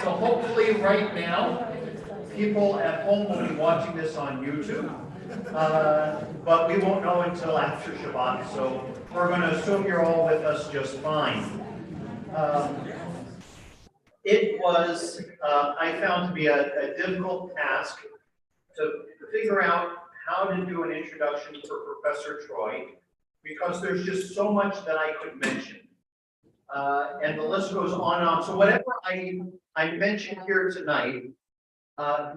So hopefully right now, people at home will be watching this on YouTube, but we won't know until after Shabbat, so we're going to assume you're all with us just fine. It was, I found to be a difficult task to figure out how to do an introduction for Professor Troy, because there's just so much that I could mention. And the list goes on and on. So whatever I mentioned here tonight,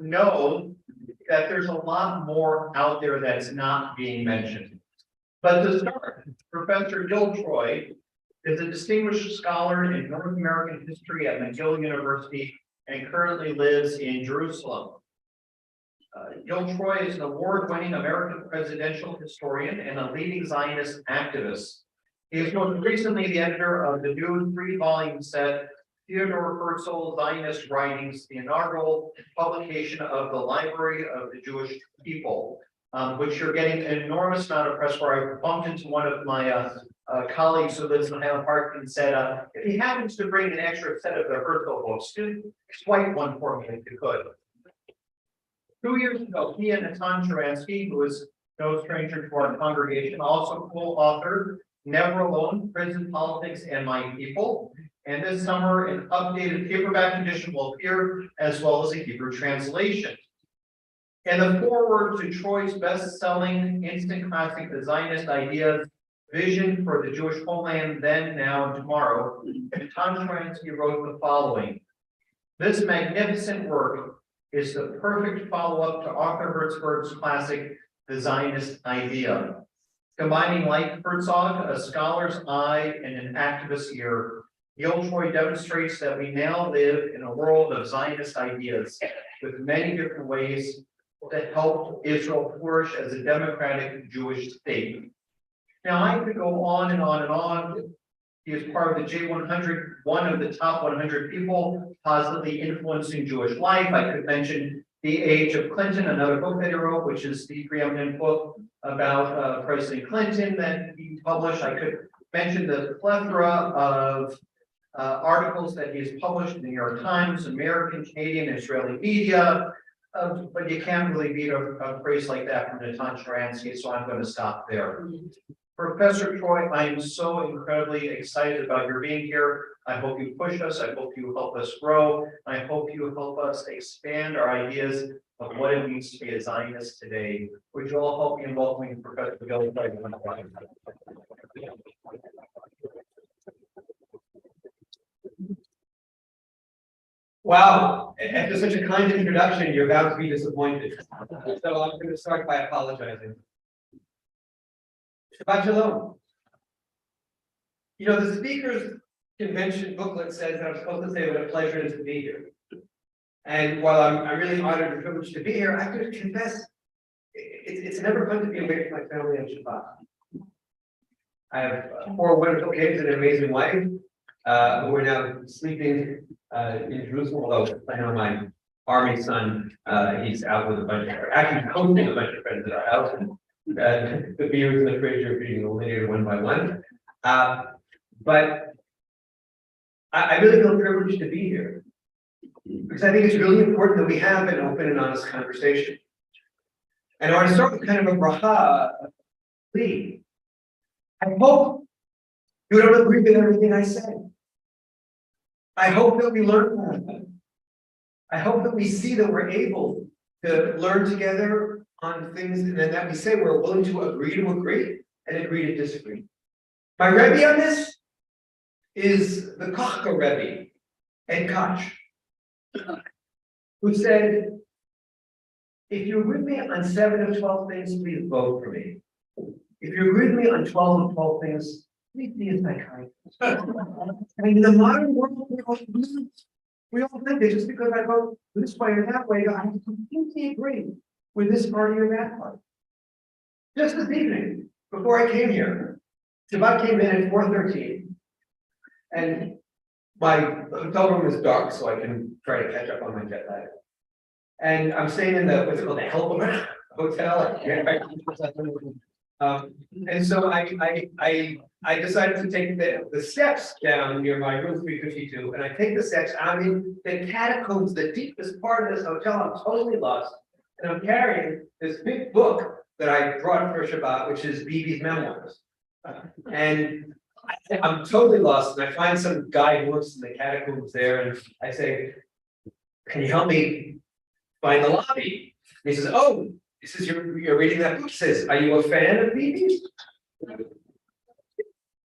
know that there's a lot more out there that's not being mentioned. But to start, Professor Gil Troy is a distinguished scholar in North American history at McGill University and currently lives in Jerusalem. Gil Troy is an award-winning American presidential historian and a leading Zionist activist. He is most recently the editor of the new 3-volume set, Theodore Herzl Zionist Writings, the inaugural publication of the Library of the Jewish People, which you're getting an enormous amount of press for. I bumped into one of my colleagues who lives in Highland Park and said, if he happens to bring an extra set of the Herzl books, swipe one for me if you could. 2 years ago, he and Natan Sharansky, who is no stranger to our congregation, also co-authored Never Alone, Prison Politics and My People. And this summer, an updated paperback edition will appear, as well as a Hebrew translation. And the foreword to Troy's best-selling instant classic, The Zionist Ideas, Vision for the Jewish Homeland, Then, Now, and Tomorrow, Natan Sharansky wrote the following: this magnificent work is the perfect follow-up to Arthur Hertzberg's classic, The Zionist Idea. Combining, like Herzog, a scholar's eye and an activist's ear, Gil Troy demonstrates that we now live in a world of Zionist ideas with many different ways to help Israel flourish as a democratic Jewish state. Now, I could go on and on and on. He is part of the J100, one of the top 100 people positively influencing Jewish life. I could mention The Age of Clinton, another book that he wrote, which is the preeminent book about President Clinton that he published. I could mention the plethora of articles that he has published in the New York Times, American, Canadian, Israeli media, but you can't really beat a phrase like that from Natan Sharansky, so I'm going to stop there. Professor Troy, I am so incredibly excited about your being here. I hope you push us. I hope you help us grow. I hope you help us expand our ideas of what it means to be a Zionist today. Would you all help me in welcoming Professor Gil Troy? Wow, after such a kind introduction, you're about to be disappointed. So I'm going to start by apologizing. Shabbat Shalom. You know, the speaker's convention booklet says that I'm supposed to say what a pleasure it is to be here. And while I'm really honored and privileged to be here, I have to confess, it's never fun to be away from my family on Shabbat. I have 4 wonderful kids and an amazing wife. who are now sleeping in Jerusalem, although I know my army son, he's out with a bunch of, actually hosting a bunch of friends at our house. And the beers in the fridge are being eliminated one by one. But I really feel privileged to be here. Because I think it's really important that we have an open and honest conversation. And I want to start with kind of a bracha, plea. I hope you don't agree with everything I say. I hope that we learn from it. I hope that we see that we're able to learn together on things, and then that we say we're willing to agree and agree to disagree. My Rebbe on this is the Kochka Rebbe, Ed Koch, who said, if you agree with me on 7 of 12 things, please vote for me. If you agree with me on 12 of 12 things, please be a psychiatrist. And in the modern world, we all think that just because I vote this way or that way, I have to completely agree with this party or that party. Just this evening, before I came here, Shabbat came in at 4:13, and my hotel room is dark, so I can try to catch up on my jet lag. And I'm staying in the, what's it called, the Helper Hotel. And so I decided to take the steps down near my room 352, and I take the steps. I'm in the catacombs, the deepest part of this hotel. I'm totally lost, and I'm carrying this big book that I brought for Shabbat, which is Bibi's memoirs. And I'm totally lost, and I find some guy who works in the catacombs there, and I say, "Can you help me find the lobby?" And he says, "Oh, he says you're reading that book." He says, "Are you a fan of Bibi?"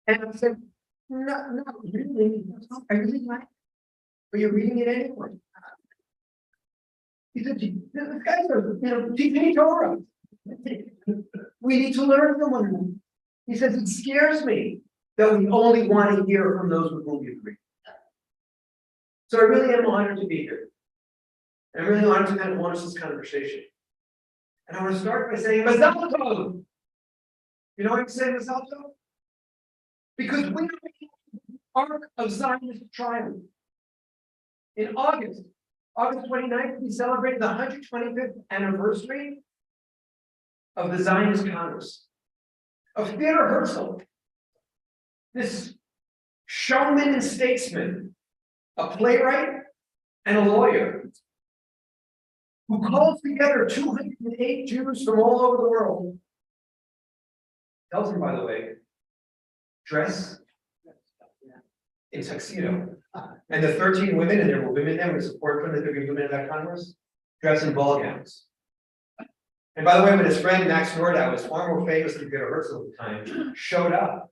And I said, "No, really. I really like it, but you're reading it anyway." He said, "This guy's teaching Torah. We need to learn from one another." He says, "It scares me that we only want to hear from those with whom we agree." So I really am honored to be here. And I'm really honored to kind of launch this conversation. And I want to start by saying Mazal Tov. You know why I'm saying Mazal Tov? Because we are the arc of Zionist triumph. In August 29th, we celebrated the 125th anniversary of the Zionist Congress, of Theodor Herzl, this showman and statesman, a playwright and a lawyer, who calls together 208 Jews from all over the world. Tells them, by the way, dress in tuxedo. And the 13 women, and there were women there, we support from the 30 women in that Congress, dress in ball gowns. And by the way, when his friend Max Nordau, was far more famous than Peter Herzl at the time, showed up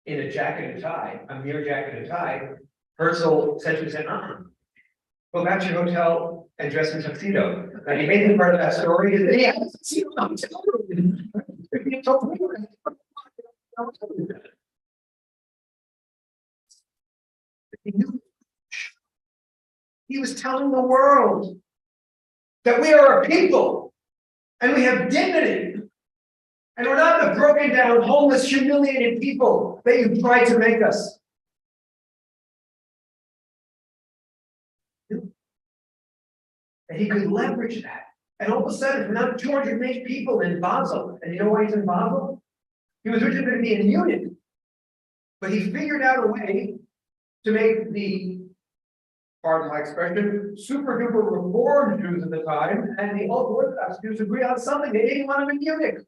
in a jacket and tie, a mere jacket and tie, Herzl essentially said, go back to your hotel and dress in tuxedo. Now, the amazing part of that story is that he had a tuxedo hotel room. He was telling the world that we are a people and we have dignity. And we're not the broken down, homeless, humiliated people that you tried to make us. And he could leverage that. And all of a sudden, from now 208 people in Basel, and you know why he's in Basel? He was originally going to be in Munich, but he figured out a way to make the, pardon my expression, super duper reformed Jews at the time and the ultra-Orthodox Jews agree on something. They didn't want him in Munich.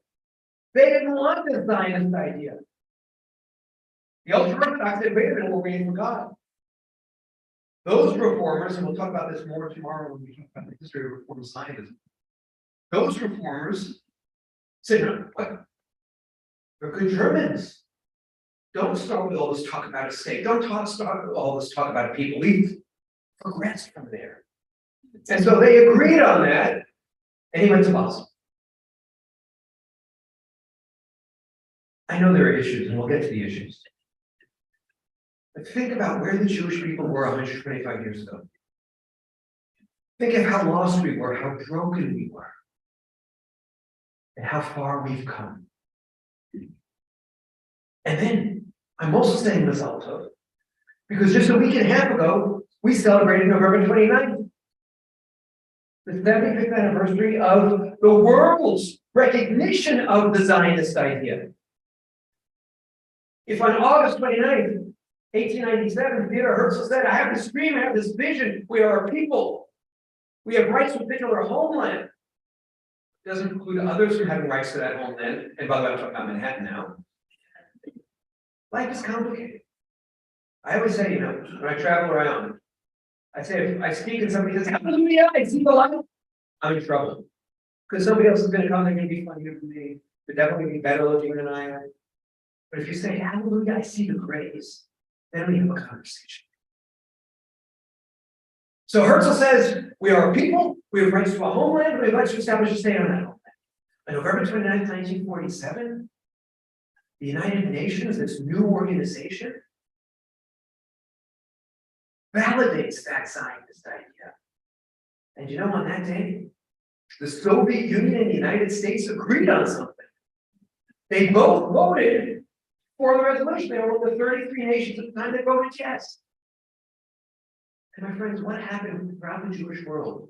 They didn't want this Zionist idea. The ultra-Orthodox said, wait a minute, we're waiting for God. Those reformers, and we'll talk about this more tomorrow when we talk about the history of Reform Zionism. Those reformers said, no, what? They're good Germans. Don't start with all this talk about a state. Don't start with all this talk about a people. We've progressed from there. And so they agreed on that, and he went to Basel. I know there are issues, and we'll get to the issues. But think about where the Jewish people were 125 years ago. Think of how lost we were, how broken we were, and how far we've come. And then, I'm also saying this also, Because just a week and a half ago, we celebrated November 29th, the 75th anniversary of the world's recognition of the Zionist idea. If on August 29th, 1897, Theodore Herzl said, I have this dream, I have this vision, we are a people, we have rights within our homeland. It doesn't include others from having rights to that homeland, and by the way, I'm talking about Manhattan now. Life is complicated. I always say, when I travel around, I say, if I speak and somebody says, hallelujah, I see the light, I'm in trouble. Because somebody else is going to come, they're going to be funnier than me. They're definitely going to be better looking than I am. But if you say, hallelujah, I see the grace, then we have a conversation. So Herzl says, we are a people, we have rights to a homeland, we have rights to establish a state on that homeland. On November 29th, 1947, the United Nations, this new organization, validates that Zionist idea. And on that day, the Soviet Union and the United States agreed on something. They both voted for the resolution. They were one of the 33 nations at the time that voted yes. And my friends, what happened throughout the Jewish world?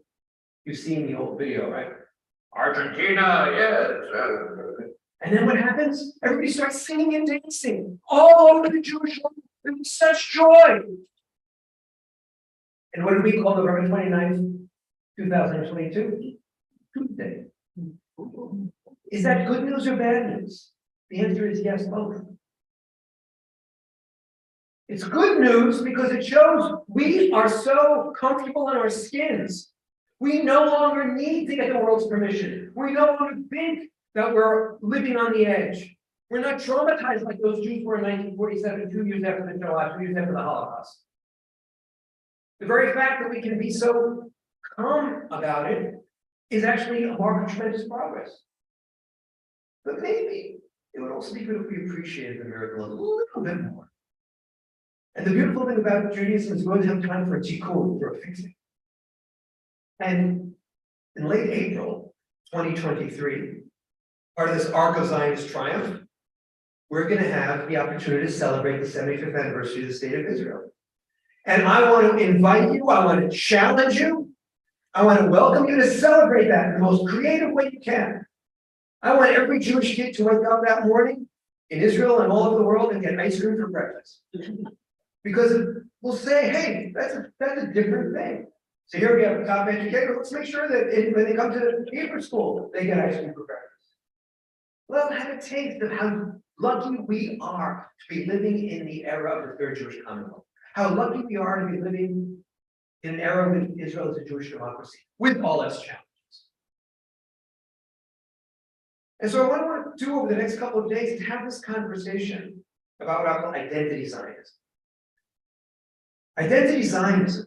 You've seen the old video, right? Argentina, yes. And then what happens? Everybody starts singing and dancing all over the Jewish world. There was such joy. And what did we call November 29th, 2022? Tuesday. Is that good news or bad news? The answer is yes, both. It's good news because it shows we are so comfortable in our skins. We no longer need to get the world's permission. We no longer think that we're living on the edge. We're not traumatized like those Jews were in 1947, 2 years after the Shoah, 2 years after the Holocaust. The very fact that we can be so calm about it is actually a mark of tremendous progress. But maybe it would also be good if we appreciated the miracle a little bit more. And the beautiful thing about Judaism is we always have time for a tikkun, for a fixing. And in late April 2023, part of this arc of Zionist triumph, we're going to have the opportunity to celebrate the 75th anniversary of the State of Israel. And I want to invite you, I want to challenge you, I want to welcome you to celebrate that in the most creative way you can. I want every Jewish kid to wake up that morning in Israel and all over the world and get ice cream for breakfast. Because we'll say, hey, that's a different thing. So here we have a top educator. Let's make sure that when they come to Hebrew school, they get ice cream for breakfast. Well, have a taste of how lucky we are to be living in the era of the Third Jewish Commonwealth. How lucky we are to be living in an era when Israel is a Jewish democracy, with all its challenges. And so what I want to do over the next couple of days is have this conversation about what I call identity Zionism. Identity Zionism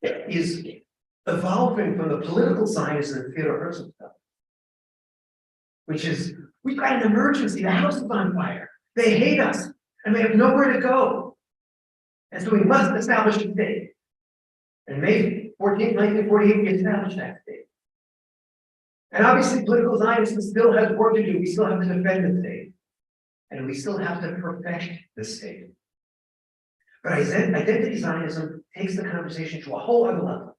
is evolving from the political Zionism that Theodore Herzl felt, which is, we've got an emergency, the house is on fire, they hate us, and they have nowhere to go. And so we must establish a state. And May 14th, 1948, we established that state. And obviously, political Zionism still has work to do. We still have to defend the state. And we still have to perfect the state. But identity Zionism takes the conversation to a whole other level.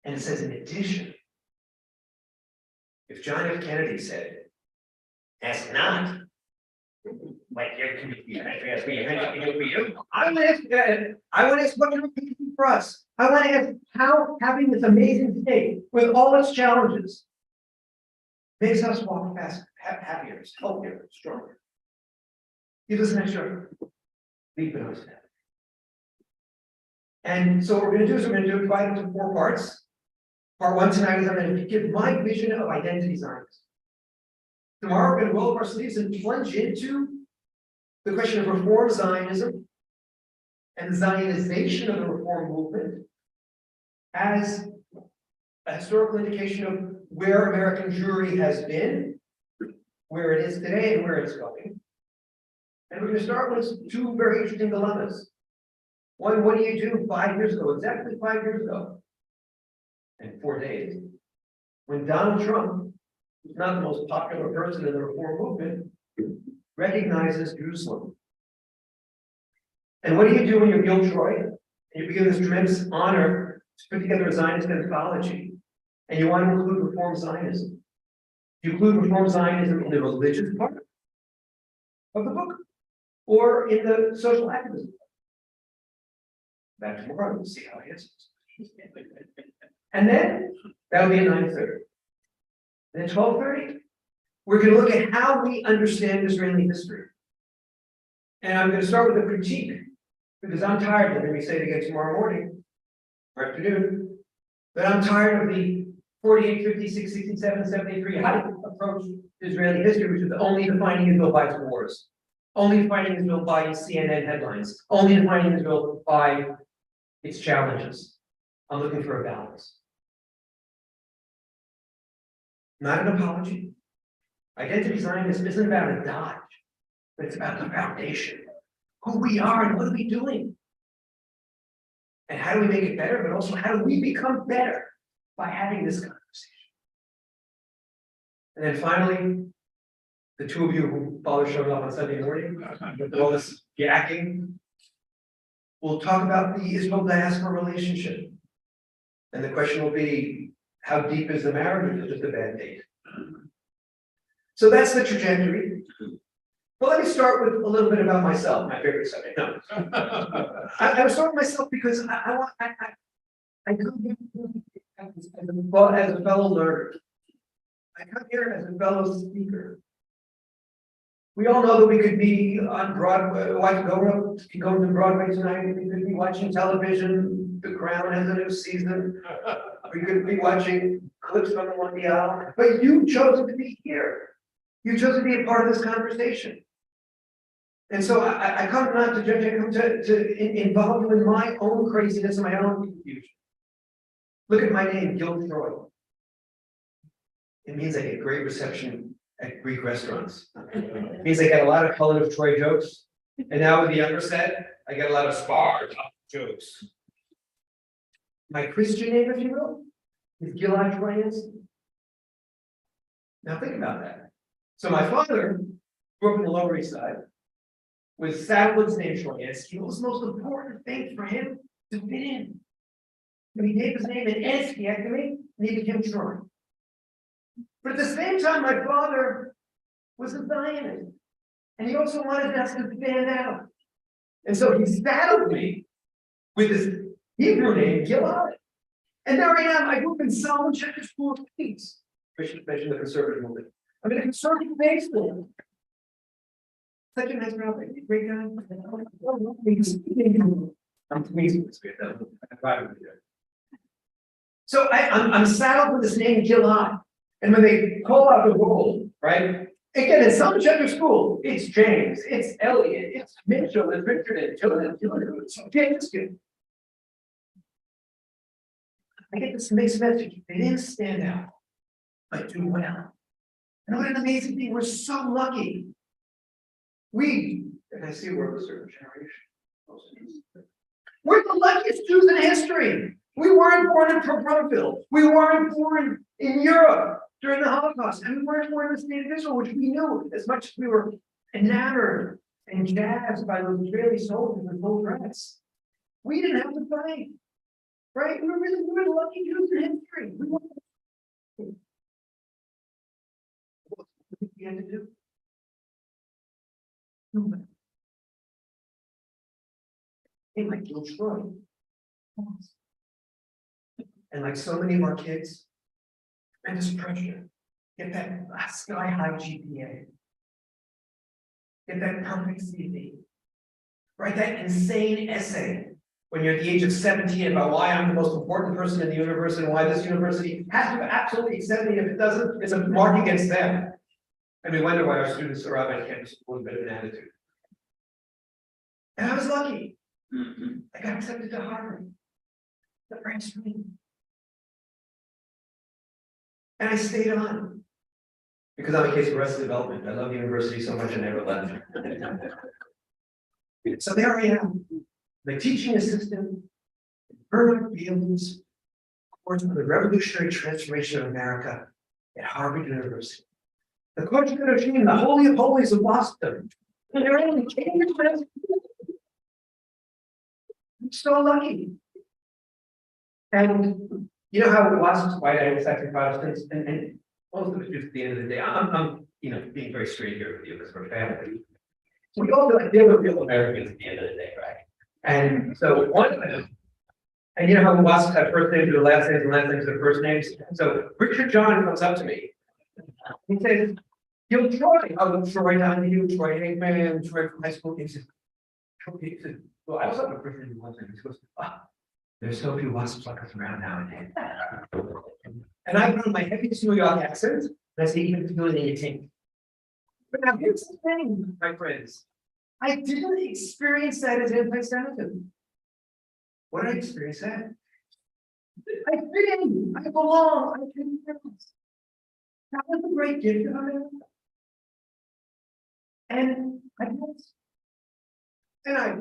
And it says, in addition, if John F. Kennedy said, ask not, like there can be ask me anything for you. I want to ask what can we do for us? I want to ask how having this amazing state with all its challenges makes us walk faster, happier, healthier, stronger. Give us an extra leap in our step. And so what we're going to do is we're going to divide it into 4 parts. Part 1 tonight is I'm going to give my vision of identity Zionism. Tomorrow we're going to roll up our sleeves and plunge into the question of Reform Zionism and the Zionization of the Reform movement as a historical indication of where American Jewry has been, where it is today, and where it's going. And we're going to start with 2 very interesting dilemmas. One, what do you do 5 years ago, exactly 5 years ago, and 4 days, when Donald Trump, who's not the most popular person in the Reform movement, recognizes Jerusalem And what do you do when you're Gil Troy? And you begin this tremendous honor to put together a Zionist anthology, and you want to include Reform Zionism. You include Reform Zionism in the religious part of the book, or in the social activism. Back tomorrow, we'll see how he answers. And then that'll be at 9:30. And at 12:30, we're going to look at how we understand Israeli history. And I'm going to start with a critique, because I'm tired, and let me say it again tomorrow morning or afternoon, but I'm tired of the 48, 56, 67, 73 approach to Israeli history, which is only defining Israel by its wars, only defining Israel by CNN headlines, only defining Israel by its challenges. I'm looking for a balance. Not an apology. Identity Zionism isn't about a dodge, but it's about the foundation. Who we are and what are we doing? And how do we make it better, but also how do we become better by having this conversation? And then finally, the two of you who follow showing up on Sunday morning with all this yakking, we'll talk about the Israel diaspora relationship. And the question will be, how deep is the marriage, or is it just a bad date? So that's the trajectory. Well, let me start with a little bit about myself, my favorite subject. No. I was starting myself because I come here as a fellow learner. I come here as a fellow speaker. We all know that we could be on Broadway, go to Broadway tonight, we could be watching television, The Crown has a new season. We could be watching clips from the Mondial, but you chose to be here. You chose to be a part of this conversation. And so I come not to judge, I come to involve you in my own craziness and my own confusion. Look at my name, Gil Troy. It means I get great reception at Greek restaurants. It means I get a lot of Helen of Troy jokes. And now with the younger set, I get a lot of Sparta jokes. My Christian name, if you will, is Gilad Troyansky. Now think about that. So my father grew up in the Lower East Side, was saddled with his name Troyansky. What was the most important thing for him to fit in? And he gave his name an Ansky after me, and he became Troy. But at the same time, my father was a Zionist, and he also wanted us to stand out. And so he saddled me with this Hebrew name, Gilad. And there I am. I grew up in Solomon Checker School of Peace. I should mention the conservative movement. I'm in a conservative base school. Such a nice rabbi, great guy. I'm pleased with this. So I'm saddled with this name Gilad. And when they call out the roll, right? Again, in some Checker school, it's James, it's Elliot, it's Mitchell, it's Richard, it's James. I get this mixed message. They didn't stand out, but do well. And what an amazing thing. We're so lucky. And I see we're of a certain generation. We're the luckiest Jews in history. We weren't born in Prof. We weren't born in Europe during the Holocaust. And we weren't born in the state of Israel, which we knew as much as we were enamored and jazzed by those Israeli soldiers in full dress. We didn't have to fight. Right? We were the lucky Jews in history. What did we have to do? Hey, like Gil Troy. And like so many of our kids, tremendous pressure. Get that sky-high GPA. Get that perfect CV. Write that insane essay when you're at the age of 17 about why I'm the most important person in the universe and why this university has to absolutely accept me. If it doesn't, it's a mark against them. And we wonder why our students arrive on campus with a little bit of an attitude. And I was lucky. I got accepted to Harvard, the French stream. And I stayed on because I'm a case of arrested development. I love the university so much I never left. So there I am, the teaching assistant, Bernard Fields, course on the revolutionary transformation of America at Harvard University. The Kodesh Kodashim, the Holy of Holies of Boston. And they're only I'm so lucky. And you know how WASP's white Anglo-Saxon Protestants, and most of it just at the end of the day, I'm being very straight here with you because we're family. We all like they're the real Americans at the end of the day, right? And so one of them, and you know how WASPs have first names to their last names and last names to their first names. So Richard John comes up to me. He says, "You're Troy." I look Troy down to you, Troy, hey man, Troy from high school. He says, well, I was up with Richard once, and he goes, there's so few WASPs like us around nowadays. And I put on my heaviest New York accent, and I say, even if you do it in your tank. But now here's the thing, my friends. I didn't experience that as anti-Semitism. What did I experience that? I fit in, I belong, I can difference. That was a great gift of it. And I guess, and I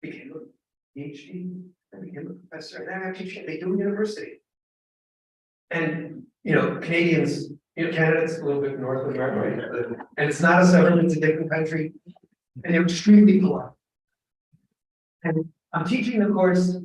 became a PhD, I became a professor, and I'm teaching at McGill University. And Canadians, Canada's a little bit north of America, right? And it's not a suburb, it's a different country. And they're extremely polite. And I'm teaching the course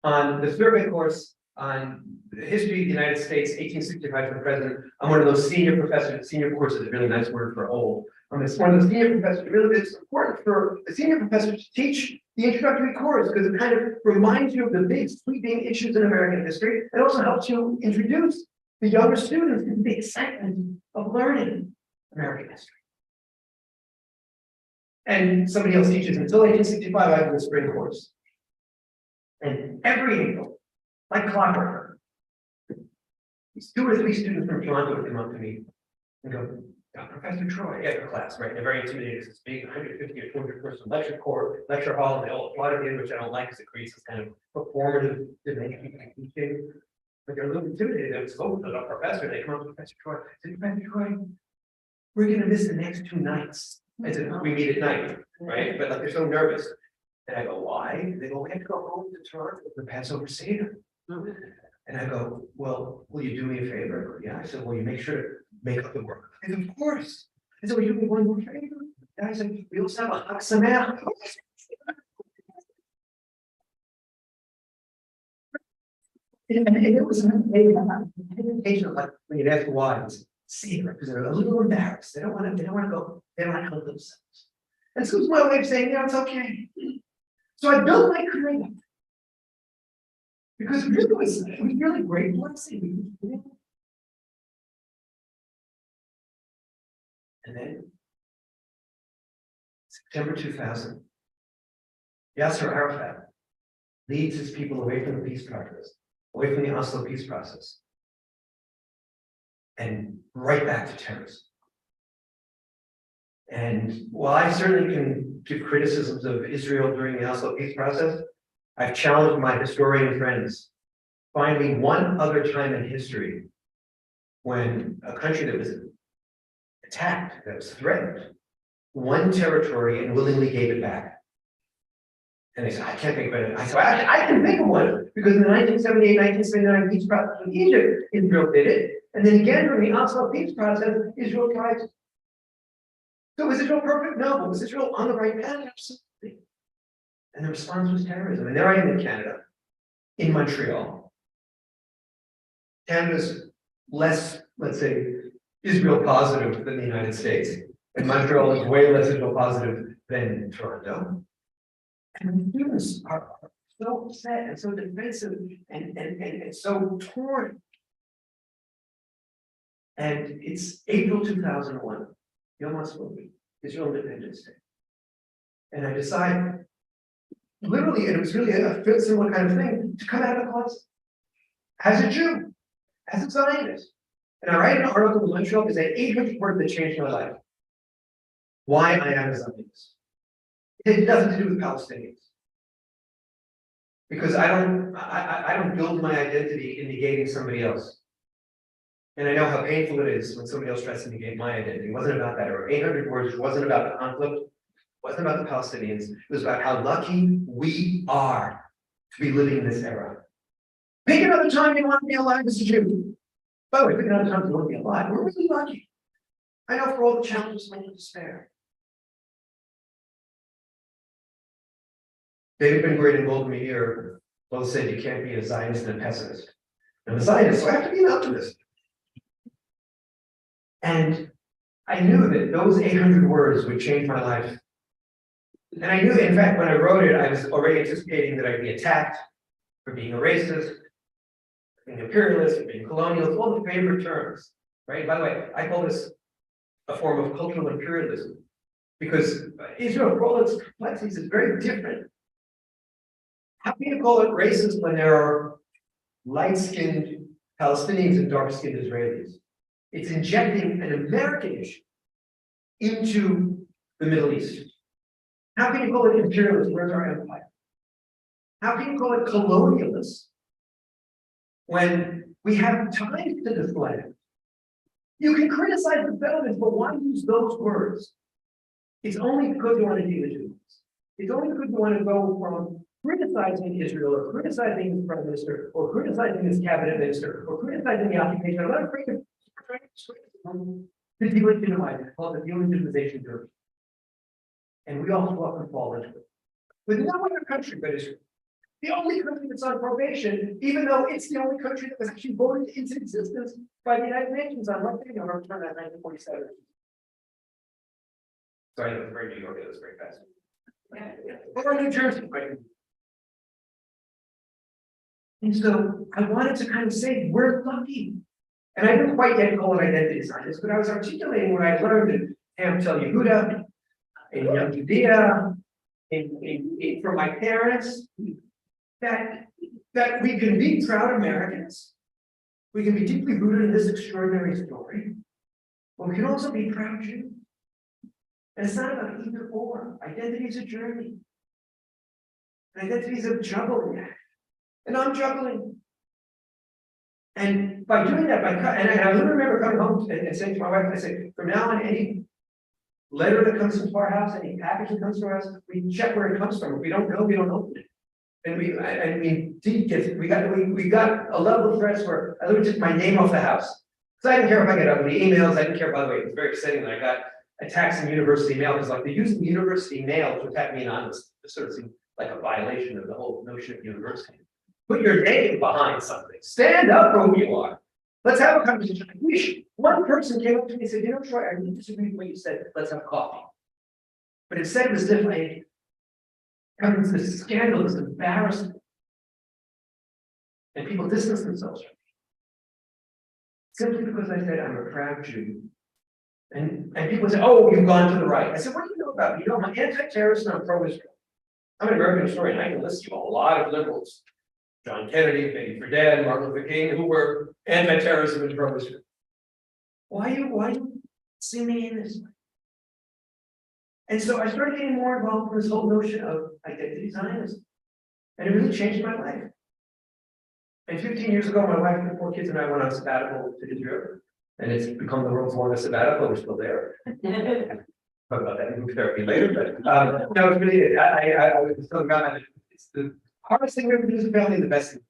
on the survey course on the history of the United States, 1865 to the present. I'm one of those senior professors. Senior course is a really nice word for old. I'm one of the senior professors. Really, it's important for the senior professor to teach the introductory course because it kind of reminds you of the big sweeping issues in American history. It also helps you introduce the younger students into the excitement of learning American history. And somebody else teaches until 1865. I have the spring course. And every April, like clockwork, these 2 or 3 students from Toronto would come up to me and go, Professor Troy, after class, right? They're very intimidated. It's this big 150 or 200 person lecture hall, and they all applaud at the end, which I don't like because it creates this kind of performative teaching. But they're a little intimidated. They spoke to the professor. They come up to Professor Troy. Say, Professor Troy, we're going to miss the next 2 nights. I said, we meet at night, right? But like they're so nervous. And I go, why? They go, we have to go home to Toronto for the Passover Seder. And I go, well, will you do me a favor? I go, yeah. I said, well, you make sure to make up the work. And of course. I said, will you do me one more favor? And I said, we also have a Chag Sameach. And it was an occasion like when you'd ask why, it's Seder, because they're a little embarrassed. They don't want to go, they don't want to help themselves. And so it was my way of saying, it's okay. So I built my career. Because it was really great blessing. And then September 2000, Yasser Arafat leads his people away from the peace process, away from the Oslo peace process, and right back to terrorism. And while I certainly can give criticisms of Israel during the Oslo peace process, I've challenged my historian friends. Find me one other time in history when a country that was attacked, that was threatened, won territory and willingly gave it back. And they said, I can't think of it. I said, I can think of one, because in the 1978-1979 peace process with Egypt, Israel did it. And then again, during the Oslo peace process, Israel tried to. So was Israel perfect? No, but was Israel on the right path? Absolutely. And the response was terrorism. And there I am in Canada, in Montreal. Canada's less, let's say, Israel positive than the United States. And Montreal is way less Israel positive than Toronto. And the students are so upset and so defensive and so torn. And it's April 2001, Yom HaShoah, Israel Independence Day. And I decide, literally, and it was really a similar kind of thing, to come out of the closet as a Jew, as a Zionist. And I write an article in Montreal because I had 800 words that changed my life. Why I am a Zionist. It had nothing to do with Palestinians. Because I don't build my identity in negating somebody else. And I know how painful it is when somebody else tries to negate my identity. It wasn't about that. Or 800 words wasn't about the conflict. It wasn't about the Palestinians. It was about how lucky we are to be living in this era. Pick another time you want to be alive as a Jew. By the way, pick another time you want to be alive. We're really lucky. I know for all the challenges and despair. David Ben Gurion and Golda Meir both said you can't be a Zionist and a pessimist. I'm a Zionist, so I have to be an optimist. And I knew that those 800 words would change my life. And I knew, in fact, when I wrote it, I was already anticipating that I'd be attacked for being a racist, for being imperialist, for being colonial, all the favorite terms, right? By the way, I call this a form of cultural imperialism because Israel, for all its complexities, is very different. How can you call it racist when there are light-skinned Palestinians and dark-skinned Israelis? It's injecting an American issue into the Middle East. How can you call it imperialist? Where's our empire? How can you call it colonialist when we have ties to this land? You can criticize the settlements, but why use those words? It's only because you want to delegitimize. It's only because you want to go from criticizing Israel or criticizing his prime minister or criticizing his cabinet minister or criticizing the occupation. I'm not afraid of to delegitimize it, called the delegitimization derby. And we all often fall into it. With no other country but Israel. The only country that's on probation, even though it's the only country that was actually voted into existence by the United Nations on what day? November 29, 1947. Sorry, that was very New York, it was very fast. Or New Jersey, right? And so I wanted to kind of say, we're lucky. And I didn't quite yet call it identity science, but I was articulating what I learned in Ham Tel Yehuda, in Young Judea, from my parents, that we can be proud Americans, we can be deeply rooted in this extraordinary story, but we can also be proud Jews. And it's not about either or. Identity is a journey. Identity is a juggling act. And I'm juggling. And by doing that, and I remember coming home and saying to my wife, I said, from now on, any letter that comes into our house, any package that comes to our house, we check where it comes from. If we don't know, we don't open it. And we got a level of threats where I literally took my name off the house. So I didn't care if I got ugly emails, I didn't care, by the way, it was very exciting that I got attacks in university mail, because like they used the university mail to attack me anonymously. This sort of seemed like a violation of the whole notion of university. Put your name behind something. Stand up for who you are. Let's have a conversation. I wish one person came up to me and said, you know, Troy, I really disagree with what you said. Let's have coffee. But instead it was different. Comes this scandal, this embarrassment. And people distance themselves from me. Simply because I said I'm a proud Jew. And people say, oh, you've gone to the right. I said, what do you know about me? You know, I'm anti-terrorist and I'm pro-Israel. I'm an American historian. I can list you a lot of liberals. John Kennedy, Betty Friedan, Martin Luther King, who were anti-terrorism and pro-Israel. Why you see me in this? And so I started getting more involved in this whole notion of identity Zionism. And it really changed my life. And 15 years ago, my wife and 4 kids and I went on sabbatical to Israel. And it's become the world's longest sabbatical. We're still there. Talk about that in group therapy later, but no, it's really, I was telling God that it's the hardest thing we ever do as a family, the best thing.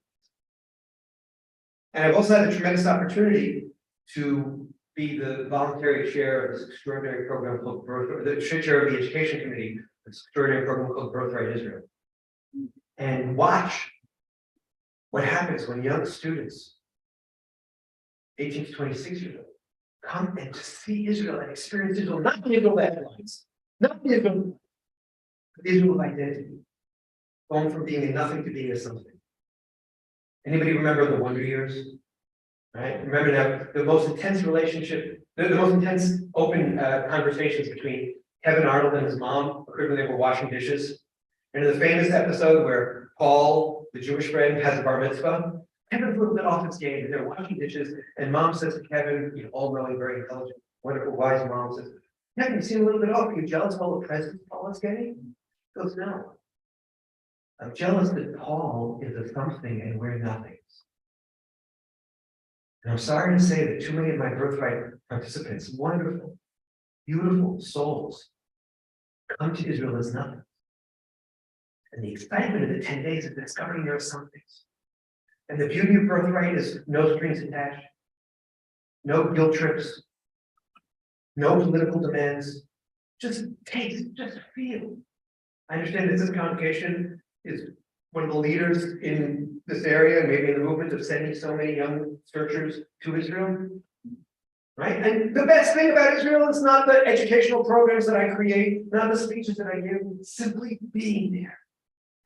And I've also had the tremendous opportunity to be the voluntary chair of this extraordinary program called Birthright, the chair of the education committee, this extraordinary program called Birthright Israel, and watch what happens when young students, 18 to 26 years old, come and to see Israel and experience Israel, not the Israel headlines, not the Israel, but the Israel of identity, going from being a nothing to being a something. Anybody remember the Wonder Years? Right? Remember now the most intense relationship, the most intense open conversations between Kevin Arnold and his mom occurred when they were washing dishes. And in the famous episode where Paul, the Jewish friend, has a bar mitzvah, Kevin's a little bit off his game, and they're washing dishes, and mom says to Kevin, you know, all really very intelligent, wonderful, wise mom says, Kevin, you seem a little bit off. Are you jealous of all the presents Paul is getting? He goes, no. I'm jealous that Paul is a something and we're nothing. And I'm sorry to say that too many of my Birthright participants, wonderful, beautiful souls, come to Israel as nothing. And the excitement of the 10 days of discovering there are somethings. And the beauty of Birthright is no strings attached, no guilt trips, no political demands, just taste, just feel. I understand this is a congregation is one of the leaders in this area, maybe in the movement of sending so many young searchers to Israel. Right? And the best thing about Israel is not the educational programs that I create, not the speeches that I give, simply being there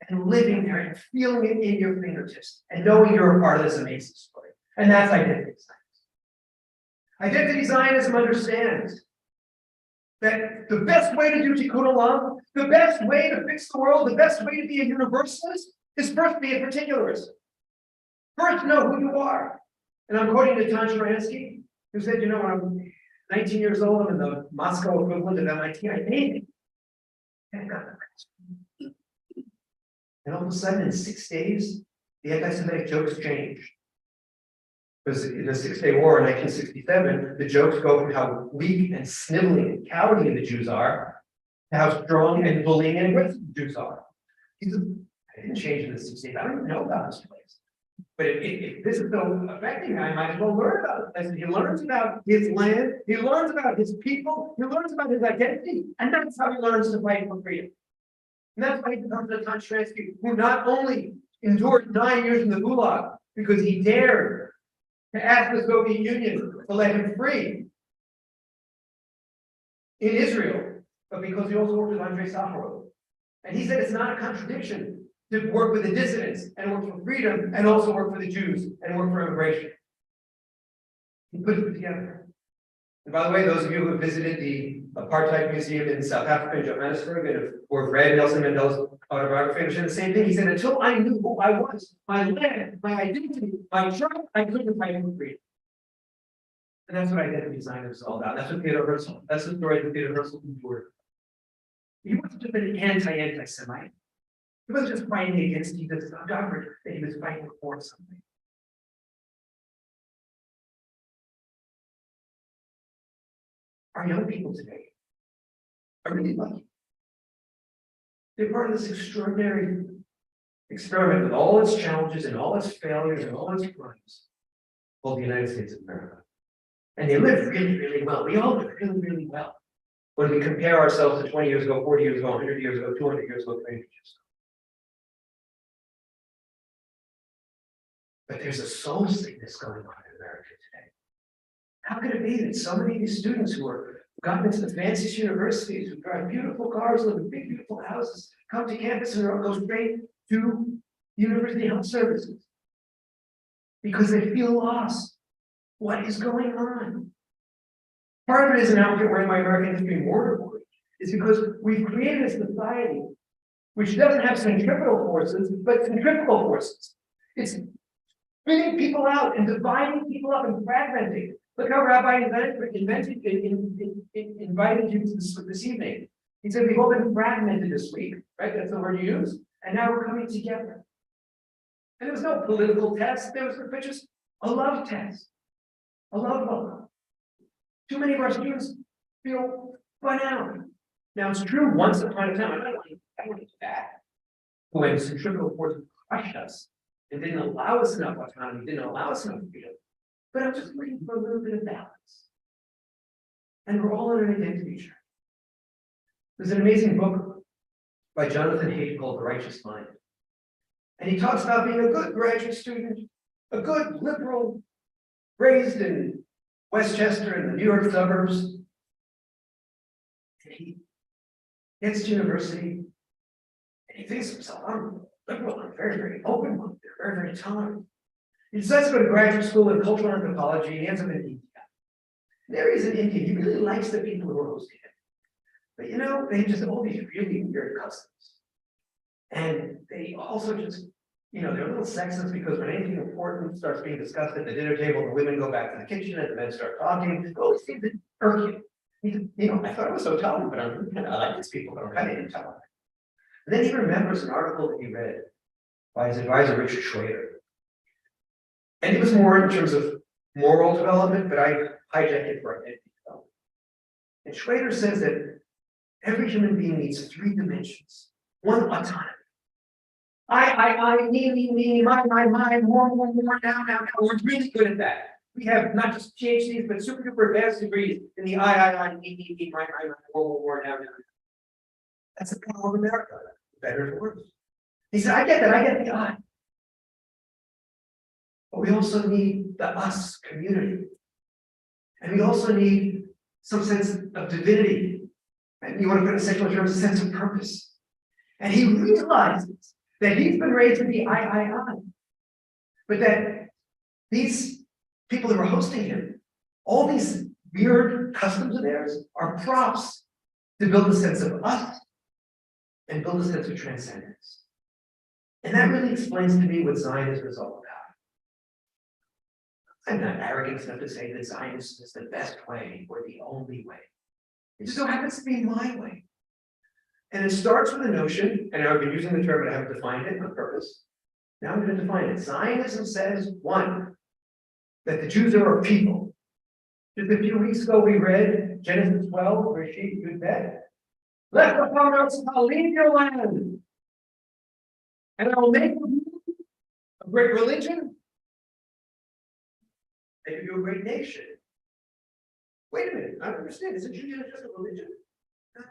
and living there and feeling it in your fingertips and knowing you're a part of this amazing story. And that's identity science. Identity Zionism understands that the best way to do tikkun olam, the best way to fix the world, the best way to be a universalist is first be a particularist. First know who you are. And I'm quoting Natan Sharansky, who said, you know, when I'm 19 years old, I'm in the Moscow equivalent of MIT, I hate it. And I got the rest. And all of a sudden, in 6 days, the anti-Semitic jokes changed. Because in the Six-Day War in 1967, the jokes go from how weak and sniveling and cowardly the Jews are to how strong and bullying and aggressive the Jews are. He said, I didn't change in the 6 days. I don't even know about this place. But if this is so affecting me, I might as well learn about it. He learns about his land, he learns about his people, he learns about his identity, and that's how he learns to fight for freedom. And that's why he becomes a Natan Sharansky, who not only endured 9 years in the Gulag because he dared to ask the Soviet Union to let him free in Israel, but because he also worked with Andrei Sakharov. And he said it's not a contradiction to work with the dissidents and work for freedom and also work for the Jews and work for immigration. He put it together. And by the way, those of you who have visited the Apartheid Museum in South Africa, in Johannesburg, and have read Nelson Mandela's autobiography, understand the same thing. He said, until I knew who I was, my land, my identity, my tribe, I couldn't fight for freedom. And that's what identity Zionism is all about. That's what Theodore Herzl, that's the story that Theodore Herzl endured. He wasn't just an anti-Semite. He wasn't just fighting against the government, that he was fighting for something. Our young people today are really lucky. They're part of this extraordinary experiment with all its challenges and all its failures and all its crimes called the United States of America. And they live really, really well. We all live really, really well. When we compare ourselves to 20 years ago, 40 years ago, 100 years ago, 200 years ago, 300 years ago. But there's a soul sickness going on in America today. How could it be that so many of these students who are gotten into the fanciest universities, who drive beautiful cars, live in big, beautiful houses, come to campus and go straight to university health services? Because they feel lost. What is going on? Part of it is an outfit wearing my American history mortar is because we've created a society which doesn't have centripetal forces, but centrifugal forces. It's spinning people out and dividing people up and fragmenting. Look how Rabbi invited you to this evening. He said, we've all been fragmented this week, right? That's the word you use. And now we're coming together. And there was no political test. There was just a love test. A love book. Too many of our students feel spun out. Now it's true, once upon a time, I don't want to do that. When centrifugal forces crushed us and didn't allow us enough autonomy, didn't allow us enough freedom. But I'm just looking for a little bit of balance. And we're all on an identity journey. There's an amazing book by Jonathan Haidt called The Righteous Mind. And he talks about being a good graduate student, a good liberal, raised in Westchester in the New York suburbs. And he gets to university and he thinks to himself, I'm liberal, I'm very, very open, I'm very, very tolerant. He decides to go to graduate school in cultural anthropology and he ends up in India. There he is in India. He really likes the people who are hosting him. But you know, they just have all these really weird customs. And they also just, you know, they're a little sexist because when anything important starts being discussed at the dinner table, the women go back to the kitchen and the men start talking. It always seems to irk you. You know, I thought it was so tolerant, but I like these people, but I'm kind of intolerant. And then he remembers an article that he read by his advisor, Richard Schrader. And it was more in terms of moral development, but I hijacked it for identity development. And Schrader says that every human being needs 3 dimensions. One, autonomy. Me, my, more, now. We're really good at that. We have not just PhDs, but super duper advanced degrees in the me, my, more, now. That's the power of America, better or worse. He said, I get that, I get the I. But we also need the us community. And we also need some sense of divinity. And you want to put in secular terms, a sense of purpose. And he realizes that he's been raised to be I. But that these people that were hosting him, all these weird customs of theirs are props to build a sense of us and build a sense of transcendence. And that really explains to me what Zionism is all about. I'm not arrogant enough to say that Zionism is the best way or the only way. It just so happens to be my way. And it starts with the notion, and I've been using the term, but I haven't defined it on purpose. Now I'm going to define it. Zionism says, one, that the Jews are a people. Just a few weeks ago, we read Genesis 12, where she could bet. Let the foreigners leave your land, and I will make of you a great religion, make of you a great nation. Wait a minute, I don't understand. Isn't Judaism just a religion? No.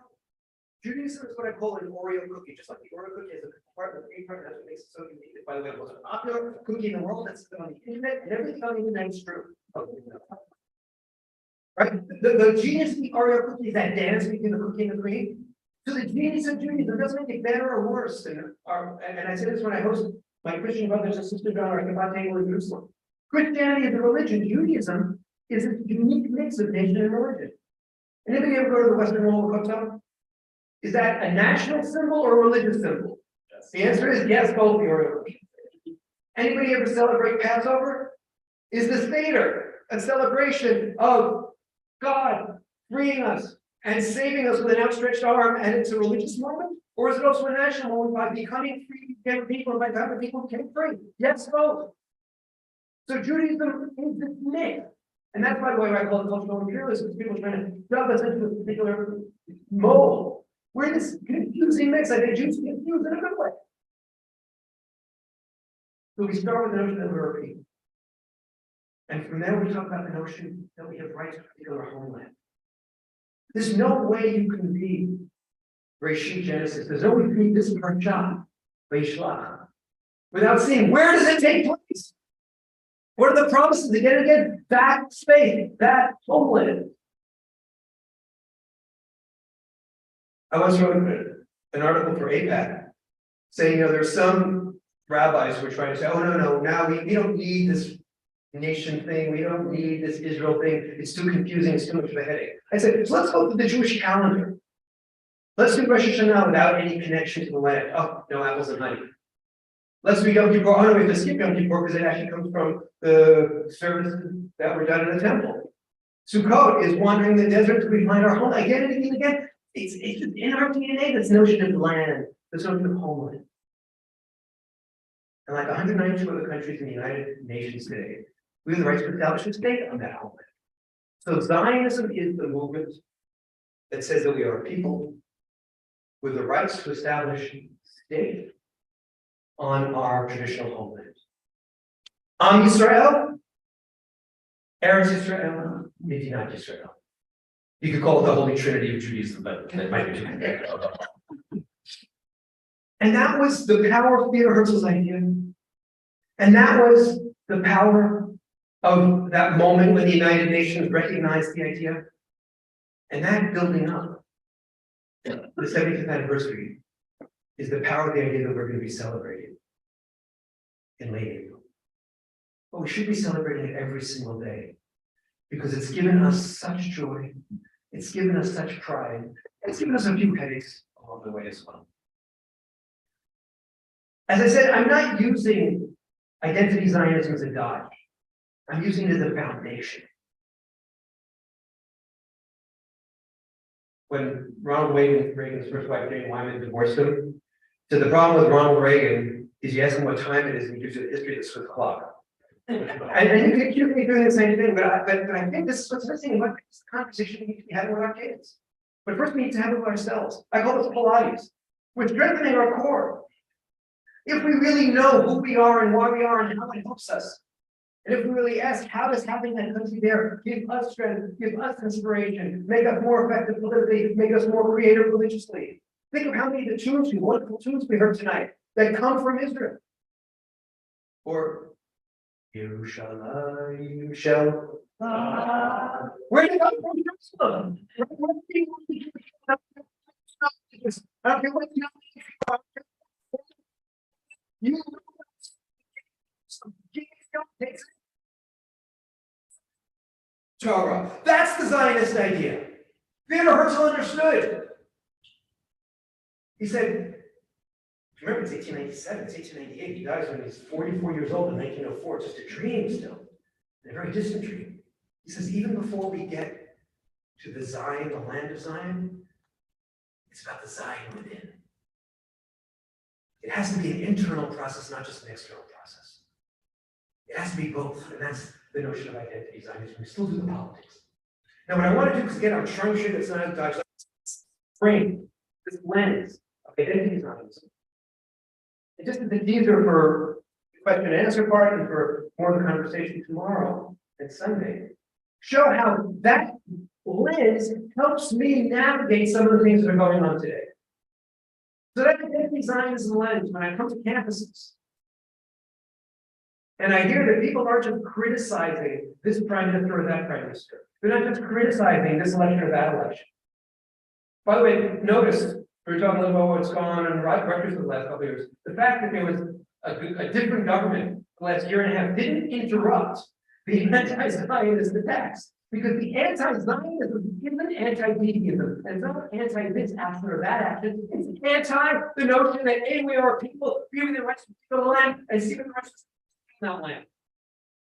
Judaism is what I call an Oreo cookie, just like the Oreo cookie is a compartment, that's what makes it so unique. By the way, it was a popular cookie in the world that's on the internet, and everything on the internet is true. Right? The genius of the Oreo cookie is that dance between the cookie and the cream. So the genius of Judaism doesn't make it better or worse than and I say this when I host my Christian brothers and sisters on our Shabbat table in Jerusalem. Christianity is a religion. Judaism is a unique mix of nation and religion. Anybody ever go to the Western Wall of Kotel? Is that a national symbol or a religious symbol? Yes. The answer is yes, both the Oreo. Anybody ever celebrate Passover? Is the Seder a celebration of God freeing us and saving us with an outstretched arm, and it's a religious moment? Or is it also a national moment by becoming free, became people, by having people became free? Yes, both. So Judaism is this mix. And that's, by the way, why I call it cultural imperialism, because people are trying to shove us into a particular mold. We're in this confusing mix. I think Jews get confused in a good way. So we start with the notion that we're a people. And from there, we talk about the notion that we have rights to a particular homeland. There's no way you can be Reshit Genesis. There's no way you can read this parsha, Vayishlach, without seeing where does it take place? What are the promises again and again? That space, that homeland. I once wrote an article for APAC saying, there's some rabbis who are trying to say, oh, no, now we don't need this nation thing, we don't need this Israel thing, it's too confusing, it's too much of a headache. I said, so let's go to the Jewish calendar. Let's do Rosh Hashanah without any connection to the land. Oh, no apples and honey. Let's do Yom Kippur. Oh, no, we have to skip Yom Kippur because it actually comes from the services that were done in the temple. Sukkot is wandering the desert till we find our home again and again and again. It's just in our DNA, this notion of land, this notion of homeland. And like 192 other countries in the United Nations today, we have the right to establish a state on that homeland. So Zionism is the movement that says that we are a people with the rights to establish a state on our traditional homeland. Am Yisrael, Eretz Yisrael, Medinat Yisrael. You could call it the Holy Trinity of Judaism, but that might be too complicated. And that was the power of Theodor Herzl's idea. And that was the power of that moment when the United Nations recognized the idea. And that building up, the 75th anniversary, is the power of the idea that we're going to be celebrating in late April. But we should be celebrating it every single day because it's given us such joy, it's given us such pride, it's given us a few headaches along the way as well. As I said, I'm not using identity Zionism as a dodge. I'm using it as a foundation. When Ronald Reagan's first wife, Jane Wyman, divorced him, so the problem with Ronald Reagan is you ask him what time it is and he gives you the history of the Swiss clock. And you can accuse me of doing the same thing, but I think this is what's missing. What is the conversation we need to be having with our kids? But first we need to have it with ourselves. I call this Pilates. We're strengthening our core. If we really know who we are and why we are and how it helps us, and if we really ask, how does having that country there give us strength, give us inspiration, make us more effective politically, make us more creative religiously? Think of how many of the tunes, wonderful tunes we heard tonight, that come from Israel. Or Yerushalayim shall. Where did it come from? Jerusalem. I don't care what you Torah. That's the Zionist idea. Theodor Herzl understood. He said, remember, it's 1897, it's 1898. He dies when he's 44 years old in 1904. It's just a dream still, a very distant dream. He says, even before we get to the Zion, the land of Zion, it's about the Zion within. It has to be an internal process, not just an external process. It has to be both, and that's the notion of identity Zionism. We still do the politics. Now, what I want to do, because again, I'm trying to show you that's not a frame, this lens of identity Zionism. And just as it's easier for the question and answer part and for more of the conversation tomorrow and Sunday, show how that lens helps me navigate some of the things that are going on today. So that identity Zionism lens, when I come to campuses, and I hear that people aren't just criticizing this prime minister or that prime minister. They're not just criticizing this election or that election. By the way, notice, we were talking a little about what's gone on in Rutgers the last couple of years. The fact that there was a different government the last year and a half didn't interrupt the anti-Zionist attacks. Because the anti-Zionism isn't anti-Judaism, and it's not anti this action or that action. It's anti the notion that hey, we are people viewing the rights of the land and seeing the rights of not land.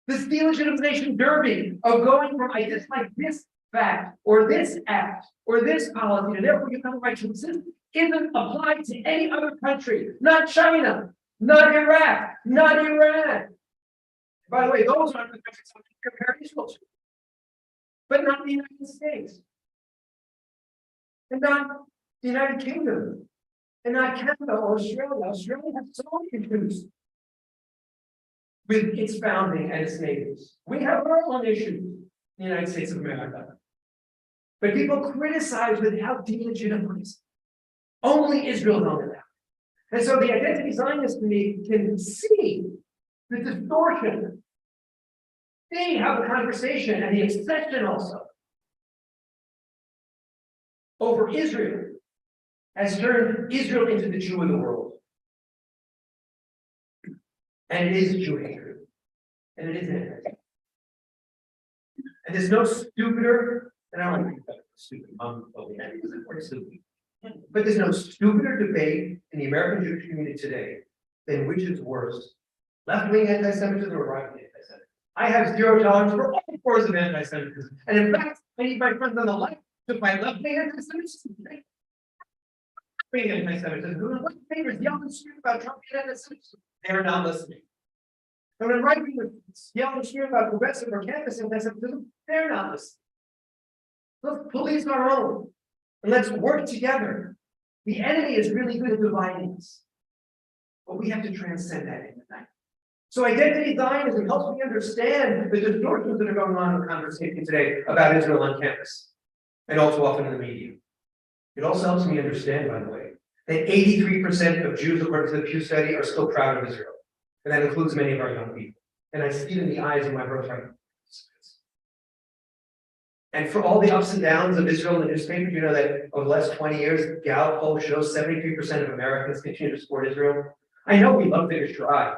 This delegitimization derby of going from I dislike this fact or this act or this policy, and therefore you have the right to exist, isn't applied to any other country, not China, not Iraq, not Iran. By the way, those aren't the countries I compare Israel to, but not the United States, and not the United Kingdom, and not Canada or Australia. Australia has so many issues with its founding and its neighbors. We have our own issues in the United States of America. But people criticize without delegitimizing. Only Israel knows that. And so the identity Zionist to me can see the distortion. They have a conversation and the obsession also over Israel has turned Israel into the Jew of the world. And it is Jew hatred. And it is anti. And there's no stupider, and I don't think that's stupid, stupid. But there's no stupider debate in the American Jewish community today than which is worse, left-wing anti-Semitism or right-wing anti-Semitism. I have zero tolerance for all forms of anti-Semitism. And in fact, I need my friends on the left to fight left-wing anti-Semitism. Right-wing anti-Semitism. Who in what favors yell and scream about Trump and anti-Semitism? They're not listening. And when right-wingers yell and scream about progressive or campus anti-Semitism, they're not listening. Let's police our own. And let's work together. The enemy is really good at dividing us. But we have to transcend that in the night. So identity Zionism helps me understand the distortions that are going on in the conversation today about Israel on campus. And also often in the media. It also helps me understand, by the way, that 83% of Jews, according to the Pew study, are still proud of Israel. And that includes many of our young people. And I see it in the eyes of my birthright. And for all the ups and downs of Israel in the newspaper, you know that over the last 20 years, Gallup poll shows 73% of Americans continue to support Israel. I know we love the Shrai.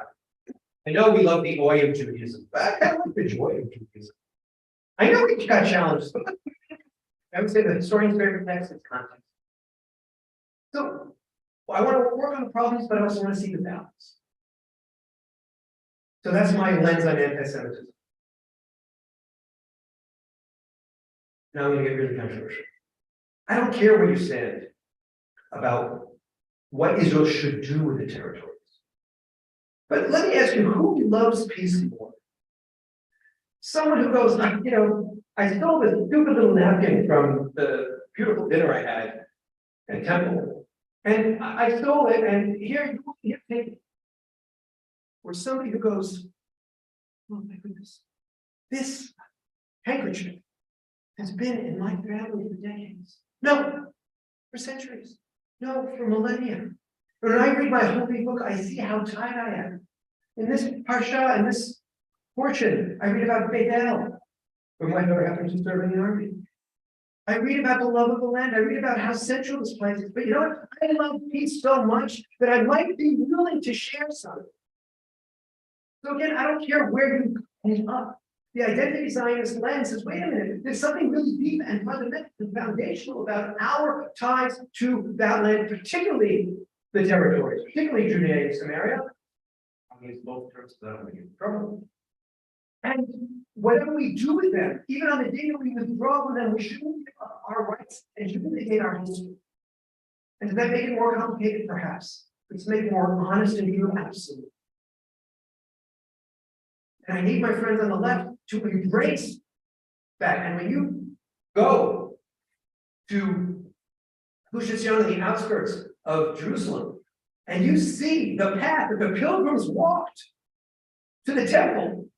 I know we love the oil of Judaism, but I kind of like the joy of Judaism. I know we've got challenges, but I would say the historian's favorite text is context. So I want to work on the problems, but I also want to see the balance. So that's my lens on anti-Semitism. Now I'm going to get really controversial. I don't care where you stand about what Israel should do with the territories. But let me ask you, who loves peace more? Someone who goes, you know, I stole this stupid little napkin from the beautiful dinner I had at Temple. And I stole it, and here you take it. Or somebody who goes, oh my goodness, this handkerchief has been in my family for decades. No, for centuries. No, for millennia. When I read my holy book, I see how tied I am. In this parsha, in this portion, I read about Bethel, where my daughter happened to serve in the army. I read about the love of the land. I read about how central this place is. But you know what? I love peace so much that I might be willing to share some. So again, I don't care where you end up. The identity Zionist lens says, wait a minute, there's something really deep and fundamental and foundational about our ties to that land, particularly the territories, particularly Judea and Samaria. I use both terms so that I don't get in trouble. And whatever we do with them, even on the day that we withdraw from them, we shouldn't give up our rights and shouldn't negate our history. And does that make it more complicated? Perhaps. Let's make it more honest and true, absolutely. And I need my friends on the left to embrace that. And when you go to Gush Etzion, the outskirts of Jerusalem, and you see the path that the pilgrims walked to the temple,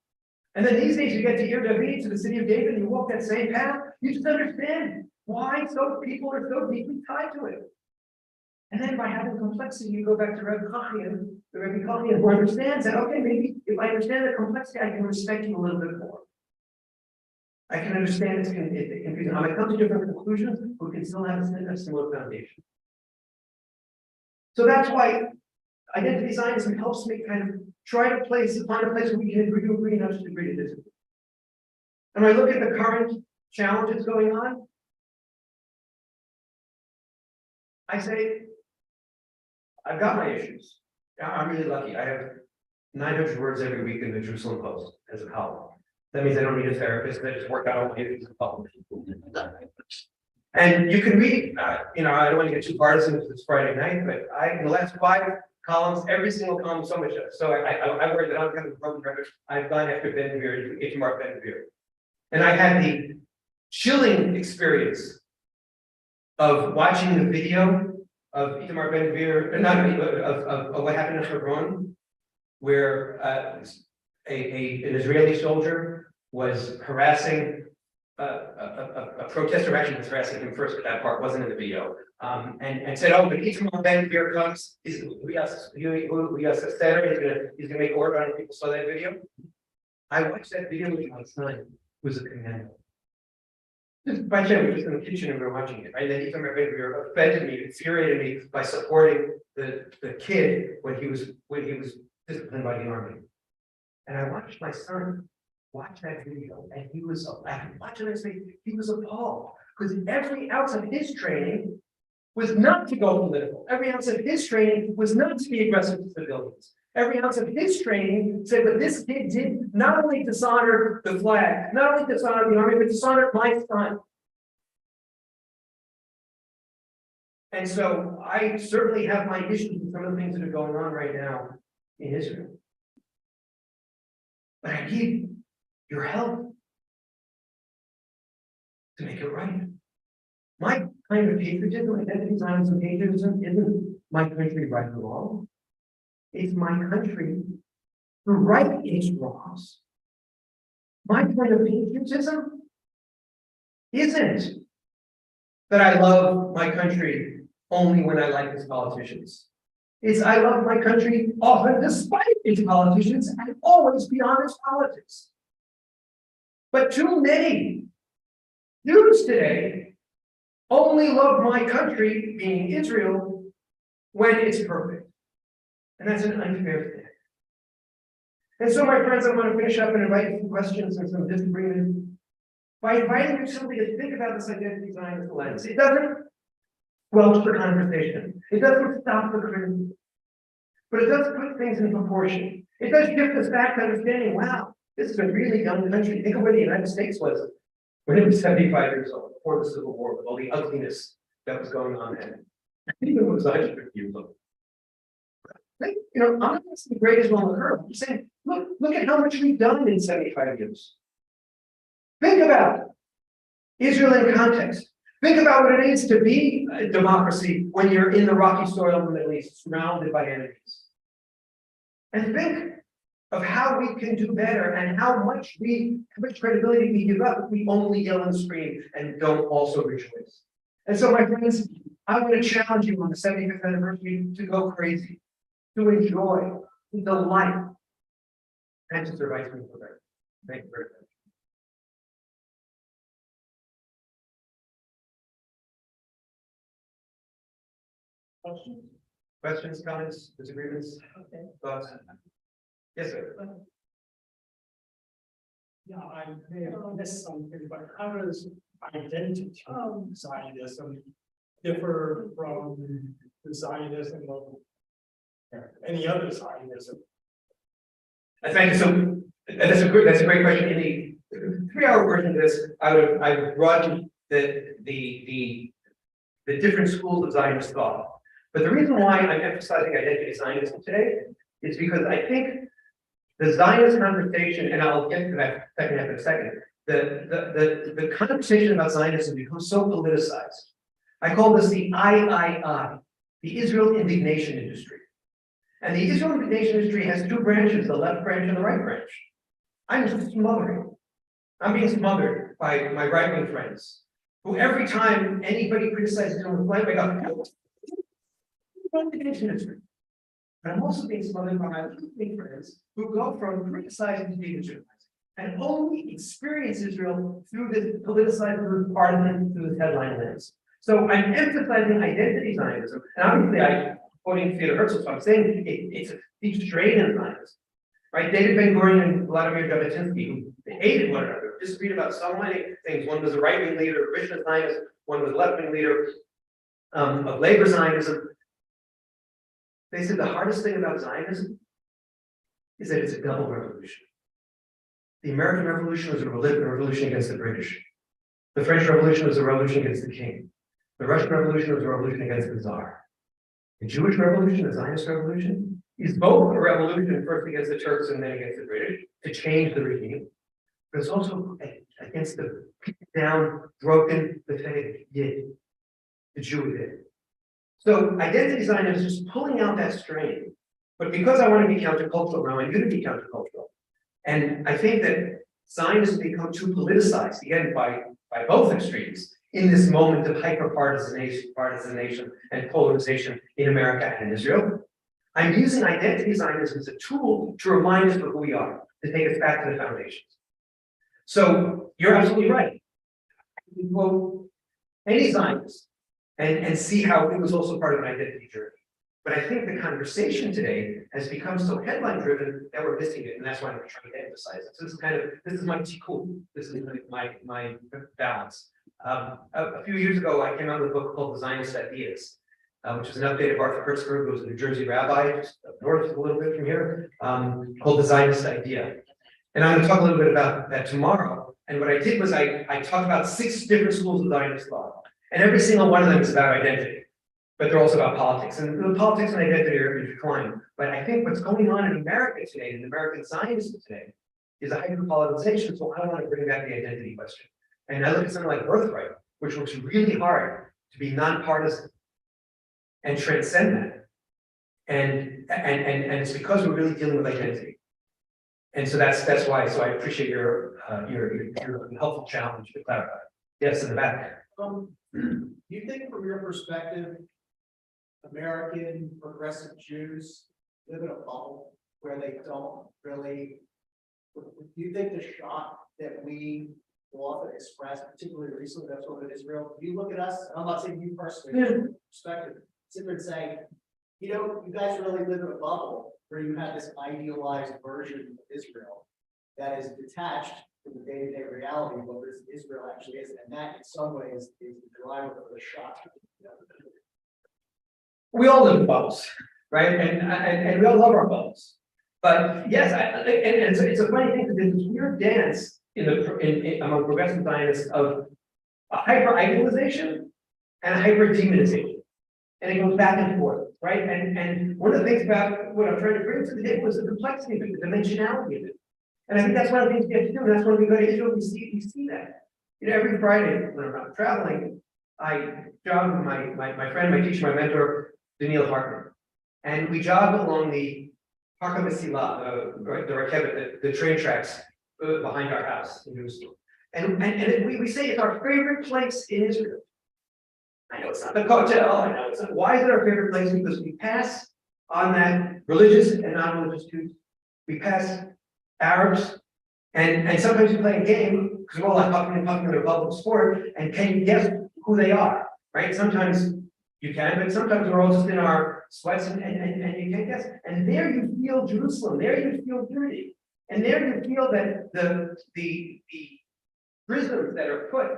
and then these days you get to Ir David, to the city of David, and you walk that same path, you just understand why so people are so deeply tied to it. And then by having complexity, you go back to Rebbe Kachian, the Rebbe Kachian who understands that, okay, maybe if I understand the complexity, I can respect you a little bit more. I can understand it's confusing. I might come to different conclusions, but we can still have a similar foundation. So that's why identity Zionism helps me kind of try to find a place where we can agree enough to agree to disagree. And when I look at the current challenges going on, I say, I've got my issues. I'm really lucky. I have 900 words every week in the Jerusalem Post as a column. That means I don't need a therapist. I just work out all my issues as a column. And you can read, I don't want to get too partisan because it's Friday night, but in the last 5 columns, every single column, so much. So I worry that I'm kind of a broken record. I've gone after Ben-Gvir, Itamar Ben-Gvir. And I had the chilling experience of watching the video of Itamar Ben-Gvir, of what happened in Hebron, where an Israeli soldier was harassing a protester, actually was harassing him first, but that part wasn't in the video, and said, oh, but Itamar Ben-Gvir comes, he's gonna make order. I don't know if people saw that video. I watched that video with my son, who was a commando. Just by chance, we were just in the kitchen and we were watching it, right? And then Itamar Ben-Gvir offended me, infuriated me by supporting the kid when he was disciplined by the army. And I watched my son watch that video, and he was appalled, because every ounce of his training was not to go political. Every ounce of his training was not to be aggressive to civilians. Every ounce of his training said what this kid did not only dishonor the flag, not only dishonor the army, but dishonor my son. And so I certainly have my issues with some of the things that are going on right now in Israel. But I need your help to make it right. My kind of patriotism, identity Zionism, patriotism isn't my country right or wrong. It's my country to right its wrongs. My kind of patriotism isn't that I love my country only when I like its politicians. It's I love my country often despite its politicians and always beyond its politics. But too many Jews today only love my country, meaning Israel, when it's perfect. And that's an unfair thing. And so, my friends, I want to finish up and invite some questions and some disagreement by inviting you simply to think about this identity Zionist lens. It doesn't squelch the conversation. It doesn't stop the criticism. But it does put things in proportion. It does shift us back to understanding, wow, this is a really young country. Think of where the United States was when it was 75 years old, before the Civil War, with all the ugliness that was going on then. Even when it was 150 years old. I'm not saying the greatest on the earth. I'm saying, look at how much we've done in 75 years. Think about Israel in context. Think about what it is to be a democracy when you're in the rocky soil of the Middle East, surrounded by enemies. And think of how we can do better and how much credibility we give up if we only yell and scream and don't also rejoice. And so, my friends, I'm going to challenge you on the 75th anniversary to go crazy, to enjoy, to delight, and to survive me for that. Thank you very much. Questions, comments, disagreements? Okay. Thoughts? Yes, sir. Yeah, I may have missed something, but how does identity Zionism differ from the Zionism of any other Zionism? Thank you. So that's a great question. In the 3-hour version of this, I would broaden the different schools of Zionist thought. But the reason why I'm emphasizing identity Zionism today is because I think the Zionist conversation, and I'll get to that second half in a second, the conversation about Zionism becomes so politicized. I call this the III, the Israel indignation industry. And the Israel indignation industry has 2 branches, the left branch and the right branch. I'm smothering. I'm being smothered by my right-wing friends, who every time anybody criticizes them with flight, I go, indignation industry. But I'm also being smothered by my left-wing friends who go from criticizing to dehumanizing and only experience Israel through this politicized partisan, through this headline lens. So I'm emphasizing identity Zionism, and obviously I'm quoting Theodor Herzl, so I'm saying it's a deep strain in Zionism, right? David Ben-Gurion and Vladimir Jabotinsky, who hated one another, disagreed about so many things. One was a right-wing leader of revisionist Zionism, one was a left-wing leader of labor Zionism. They said the hardest thing about Zionism is that it's a double revolution. The American Revolution was a revolution against the British. The French Revolution was a revolution against the king. The Russian Revolution was a revolution against the Tsar. The Jewish Revolution, the Zionist Revolution, is both a revolution first against the Turks and then against the British to change the regime, but it's also against the down, broken, pathetic Yid, the Jew Yid. So identity Zionism is just pulling out that strain. But because I want to be countercultural now, I'm going to be countercultural. And I think that Zionism become too politicized, again, by both extremes, in this moment of partisanization and polarization in America and in Israel. I'm using identity Zionism as a tool to remind us of who we are, to take us back to the foundations. So you're absolutely right. You quote any Zionist and see how it was also part of an identity journey. But I think the conversation today has become so headline driven that we're missing it, and that's why I'm trying to emphasize it. So this is my tikkun. This is my balance. A few years ago, I came out with a book called The Zionist Ideas, which is an update of Arthur Hertzberg, who was a New Jersey rabbi, just up north a little bit from here, called The Zionist Idea. And I'm going to talk a little bit about that tomorrow. And what I did was I talked about 6 different schools of Zionist thought, and every single one of them is about identity, but they're also about politics. And the politics and identity are in decline. But I think what's going on in America today, in American Zionism today, is a hyper-politicization. So I want to bring back the identity question. And I look at something like Birthright, which works really hard to be nonpartisan and transcend that. And it's because we're really dealing with identity. And so that's why. So I appreciate your helpful challenge to clarify. Yes, in the back. Do you think from your perspective, American progressive Jews live in a bubble where they don't really, do you think the shock that we will often express, particularly recently, that's what it is Israel, you look at us, I'm not saying you personally, from your perspective, sit there and say, you know, you guys really live in a bubble where you have this idealized version of Israel that is detached from the day-to-day reality of what this Israel actually is, and that in some ways is the driver of the shock. We all live in bubbles, right? And we all love our bubbles. But yes, it's a funny thing because there's this weird dance among progressive Zionists of a hyper idealization and a hyper demonization, and it goes back and forth, right? And one of the things about what I'm trying to bring to the table is the complexity of it, the dimensionality of it. And I think that's one of the things we have to do. And that's when we go to Israel, we see that. You know, every Friday when I'm not traveling, I jog with my friend, my teacher, my mentor, Daniel Hartman, and we jog along the Park Mesilah, the Rakevet, the train tracks behind our house in Jerusalem. And we say it's our favorite place in Israel. I know it's not the hotel, I know it's not, why is it our favorite place? Because we pass on that religious and non-religious Jews. We pass Arabs, and sometimes we play a game, because we're all like pucking and pucking in a public sport, and can you guess who they are, right? Sometimes you can, but sometimes we're all just in our sweats and you can't guess. And there you feel Jerusalem, there you feel unity. And there you feel that the prisms that are put,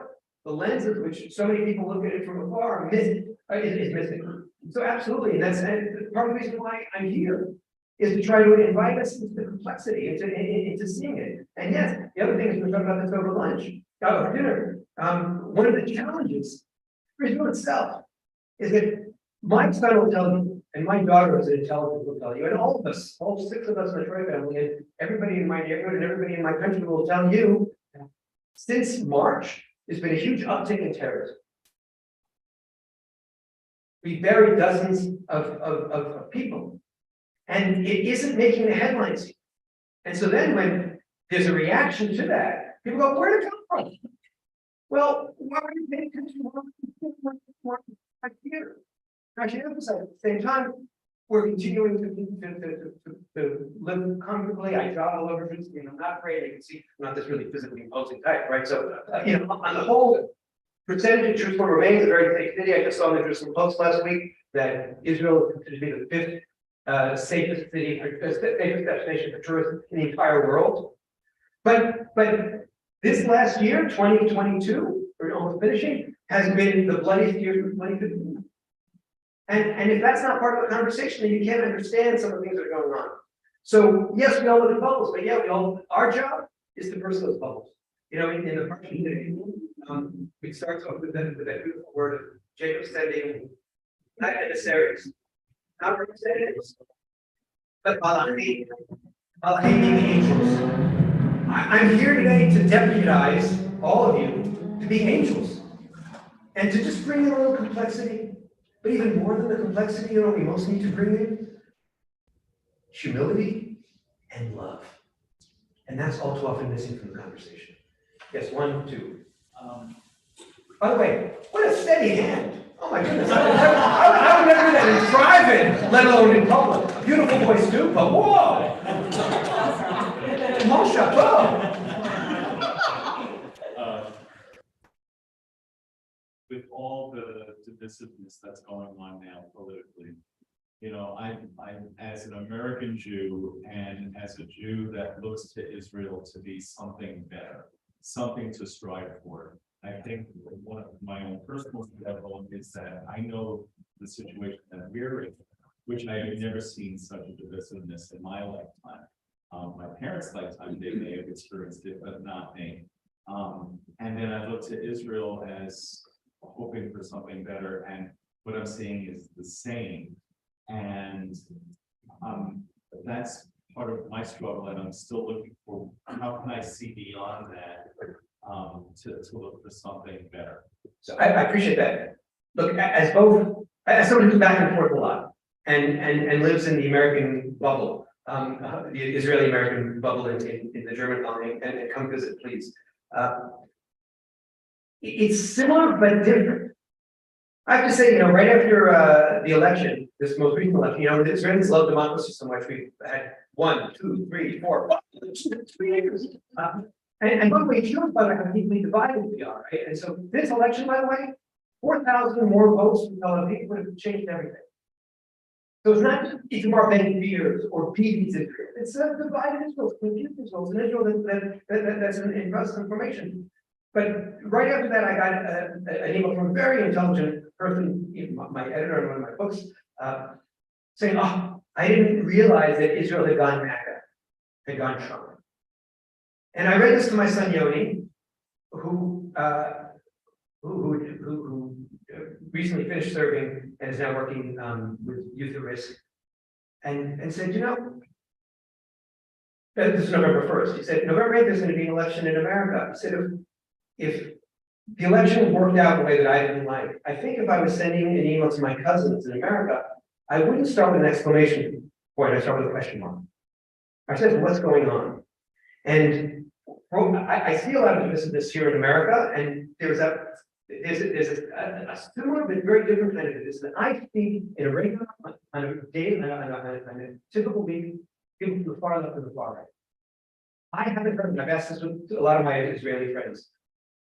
the lenses which so many people look at it from afar is missing. So absolutely, and that's part of the reason why I'm here, is to try to invite us into the complexity, into seeing it. And yes, the other thing is we're talking about this over lunch, over dinner. One of the challenges for Israel itself is that my son will tell you, and my daughter is an intelligent will tell you, and all of us, all 6 of us in the Troy family, and everybody in my neighborhood and everybody in my country will tell you, since March, there's been a huge uptick in terrorism. We buried dozens of people, and it isn't making the headlines. And so then when there's a reaction to that, people go, where did it come from? Well, why are you paying attention to here? I should emphasize at the same time, we're continuing to live comfortably. I jog all over Jerusalem, I'm not afraid. You can see I'm not this really physically imposing type, right? So, on the whole, percentage of Jerusalem remains a very safe city. I just saw in the Jerusalem Post last week that Israel is considered to be the 5th safest city, safest destination for tourists in the entire world. But this last year, 2022, we're almost finishing, has been the bloodiest year since 2015. And if that's not part of the conversation, then you can't understand some of the things that are going on. So yes, we all live in bubbles, but yeah, our job is to burst those bubbles. In the Parsha, it starts off with that beautiful word of Jacob sending not emissaries, not representatives, but malachim, angels. I'm here today to deputize all of you to be angels and to just bring in a little complexity. But even more than the complexity, we most need to bring in humility and love. And that's all too often missing from the conversation. Yes, 1, 2. By the way, what a steady hand. Oh my goodness. I would never do that in private, let alone in public. A beautiful voice too, but whoa! Mon chapeau! With all the divisiveness that's going on now politically, I'm as an American Jew and as a Jew that looks to Israel to be something better, something to strive for. I think one of my own personal struggle is that I know the situation that we're in, which I have never seen such a divisiveness in my lifetime. My parents' lifetime, they may have experienced it, but not me. And then I look to Israel as hoping for something better, and what I'm seeing is the same. And that's part of my struggle, and I'm still looking for how can I see beyond that to look for something better. So I appreciate that. Look, as someone who's back and forth a lot and lives in the American bubble, the Israeli-American bubble in the German colony, and come visit, please. It's similar but different. I have to say, right after the election, this most recent election, the Israelis love democracy so much. We've had 1, 2, 3, 4, 5, 3 years. And by the way, it shows by how deeply divided we are, right? And so this election, by the way, 4,000 more votes from Tel Aviv would have changed everything. So it's not Itamar Ben-Gvir's or Bibi's Israel. It's a divided Israel, confused Israel. It's an Israel that's in process of formation. But right after that, I got an email from a very intelligent person, my editor in one of my books, saying, I didn't realize that Israel had gone MAGA, had gone Trump. And I read this to my son Yoni, who recently finished serving and is now working with Youth at Risk, and said, this is November 1st. He said, November 8th, there's going to be an election in America. He said, if the election worked out the way that I didn't like, I think if I was sending an email to my cousins in America, I wouldn't start with an exclamation point, I'd start with a question mark. I said, what's going on? And I see a lot of this here in America, and there's there's a similar but very different kind of this that I see in a regular, on a day, on a typical week, people from the far left and the far right. I haven't heard, and I've asked this with a lot of my Israeli friends.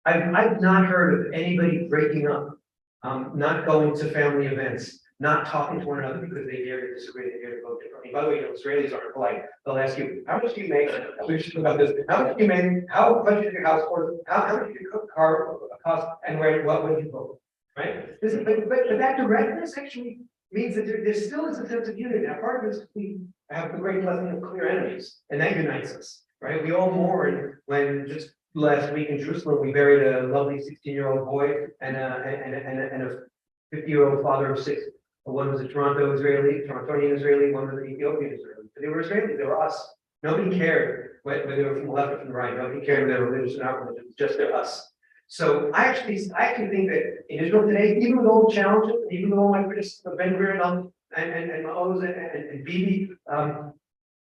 I've not heard of anybody breaking up, not going to family events, not talking to one another because they dare to disagree, they dare to vote differently. By the way, Israelis aren't polite. They'll ask you, how much do you make? We should talk about this. How much do you make? How much is your house worth? How much did your car cost? And what would you vote? Right? But that directness actually means that there still is a sense of unity. Now, part of this, we have the great blessing of clear enemies, and that unites us, right? We all mourn when just last week in Jerusalem, we buried a lovely 16-year-old boy and a 50-year-old father of 6. One was a Torontonian Israeli, one was an Ethiopian Israeli. But they were Israelis, they were us. Nobody cared whether they were from the left or from the right. Nobody cared whether they were religious or not religious, just they're us. So I actually think that in Israel today, even with all the challenges, even with all my criticism of Ben-Gurion and Oz and Bibi,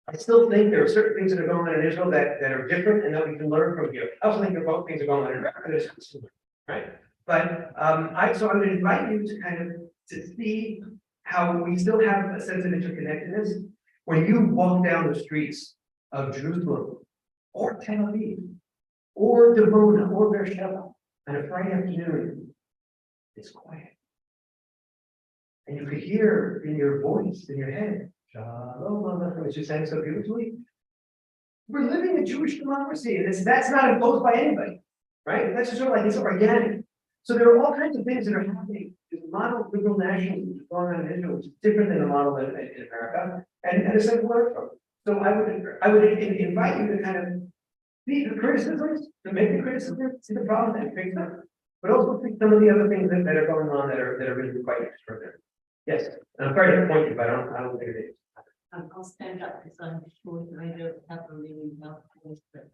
I still think there are certain things that are going on in Israel that are different and that we can learn from here. I also think there are both things that are going on in America that are similar, right? But so I'm going to invite you to kind of to see how we still have a sense of interconnectedness. When you walk down the streets of Jerusalem or Tel Aviv or Dimona or Beersheba on a Friday afternoon, it's quiet. And you could hear in your voice, in your head, Shalom, which you sang so beautifully. We're living a Jewish democracy, and that's not imposed by anybody, right? That's just sort of like it's organic. So there are all kinds of things that are happening. There's a model of liberal nationalism going on in Israel, which is different than the model in America, and it's like learn from. So I would invite you to kind of see the criticisms, to make the criticisms, see the problems and fix them, but also see some of the other things that are going on that are really quite extraordinary. Yes, and I'm sorry to point you, but I don't think it is. I'll stand up because I'm short and I don't have a really well voice, but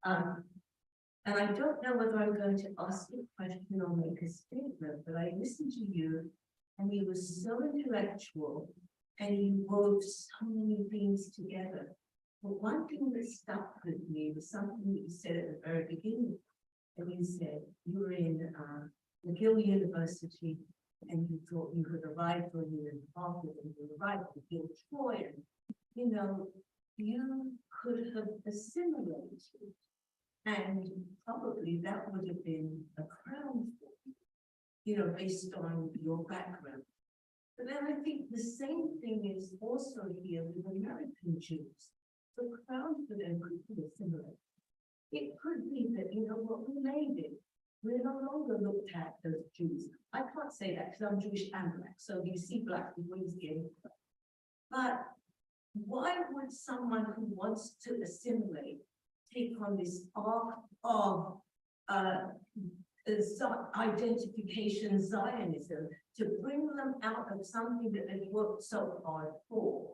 and I don't know whether I'm going to ask you a question or make a statement, but I listened to you and you were so intellectual and you wove so many things together. But one thing that stuck with me was something that you said at the very beginning. And you said you were in McGill University and you thought you could arrive when you were in Harvard and you arrived at McGill Troy. And, you know, you could have assimilated. And probably that would have been a crown for you, you know, based on your background. But then I think the same thing is also here with American Jews. The crown for them could be assimilate. It could be that, you know what, we made it. We're no longer looked at as Jews. I can't say that because I'm Jewish and black. So you see black people is getting black. But why would someone who wants to assimilate take on this arc of identification Zionism to bring them out of something that they've worked so hard for?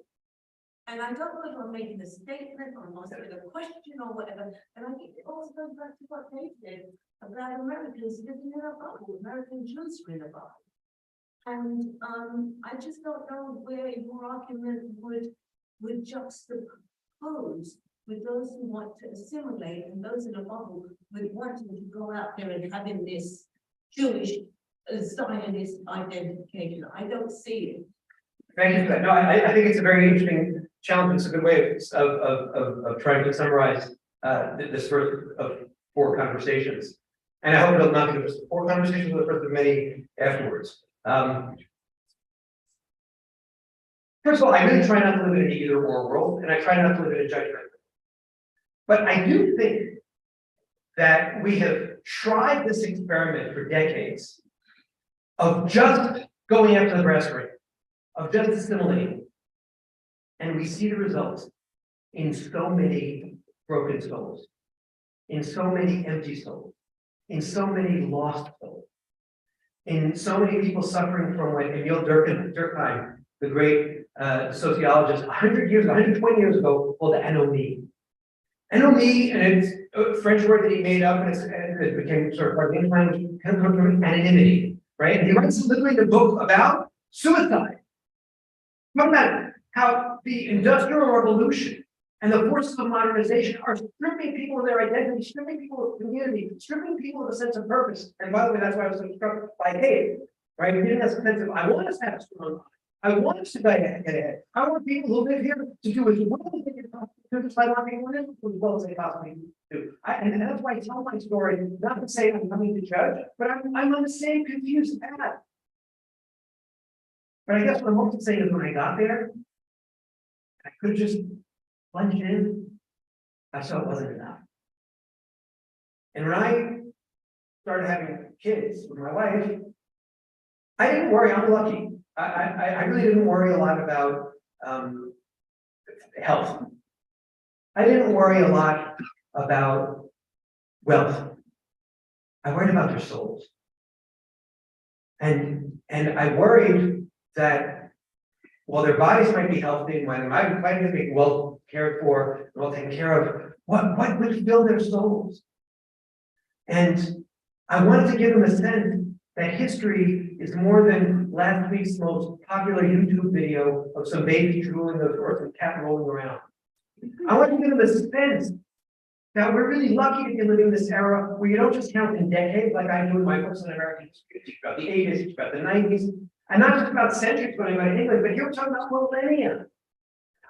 And I don't know if I'm making a statement or I'm asking a question or whatever. And I think it also goes back to what they said about Americans living in a bubble, American Jews in a bubble. And I just don't know where your argument would juxtapose with those who want to assimilate and those in a bubble with wanting to go out there and having this Jewish Zionist identification. I don't see it. Thank you for that. No, I think it's a very interesting challenge. It's a good way of trying to summarize this first of 4 conversations. And I hope it'll not be just 4 conversations, but the first of many afterwards. First of all, I really try not to live in an either-or world, and I try not to live in a judgment. But I do think that we have tried this experiment for decades of just going after the brass ring, of just assimilating. And we see the results in so many broken souls, in so many empty souls, in so many lost souls, in so many people suffering from what Emil Durkheim, the great sociologist, 120 years ago, called anomie. Anomie, and it's a French word that he made up, and it became sort of part of the English language, comes from anonymity, right? And he writes literally the book about suicide. How the Industrial Revolution And the forces of modernization are stripping people of their identity, stripping people of community, stripping people of a sense of purpose. And by the way, that's why I was so struck by Kate, right? Giving us a sense of, I want us to have a strong mind. I want us to get ahead. I want people who live here to do as well as they can possibly do, just like I want people to live as well as they possibly do. And that's why I tell my story, not to say I'm coming to judge, but I'm on the same confused path. But I guess what I'm also saying is when I got there, I could have just plunged in. I saw it wasn't enough. And when I started having kids with my wife, I didn't worry, I'm lucky. I really didn't worry a lot about health. I didn't worry a lot about wealth. I worried about their souls. And I worried that while their bodies might be healthy, and when my might be well cared for, well taken care of, what would fill their souls? And I wanted to give them a sense that history is more than last week's most popular YouTube video of some baby drooling or some cat rolling around. I want to give them a sense that we're really lucky to be living in this era where you don't just count in decades like I do in my books on American history. It's about the 80s, it's about the 90s, and not just about centuries when I'm about England, but here we're talking about millennia.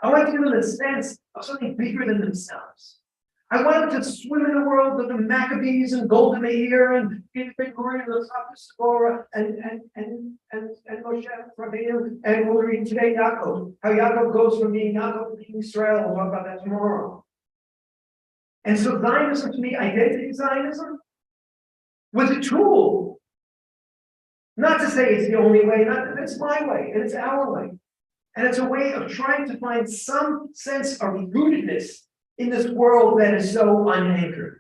I want to give them a sense of something bigger than themselves. I want them to swim in the world of the Maccabees and Golda Meir and Peter Ben Gurion and the Sapphira and Moshe Rabbeinu, and we'll read today Yaakov, how Yaakov goes from being Yaakov to being Israel. We'll talk about that tomorrow. And so Zionism, to me, identity Zionism, was a tool. Not to say it's the only way, not that it's my way, and it's our way. And it's a way of trying to find some sense of rootedness in this world that is so unanchored.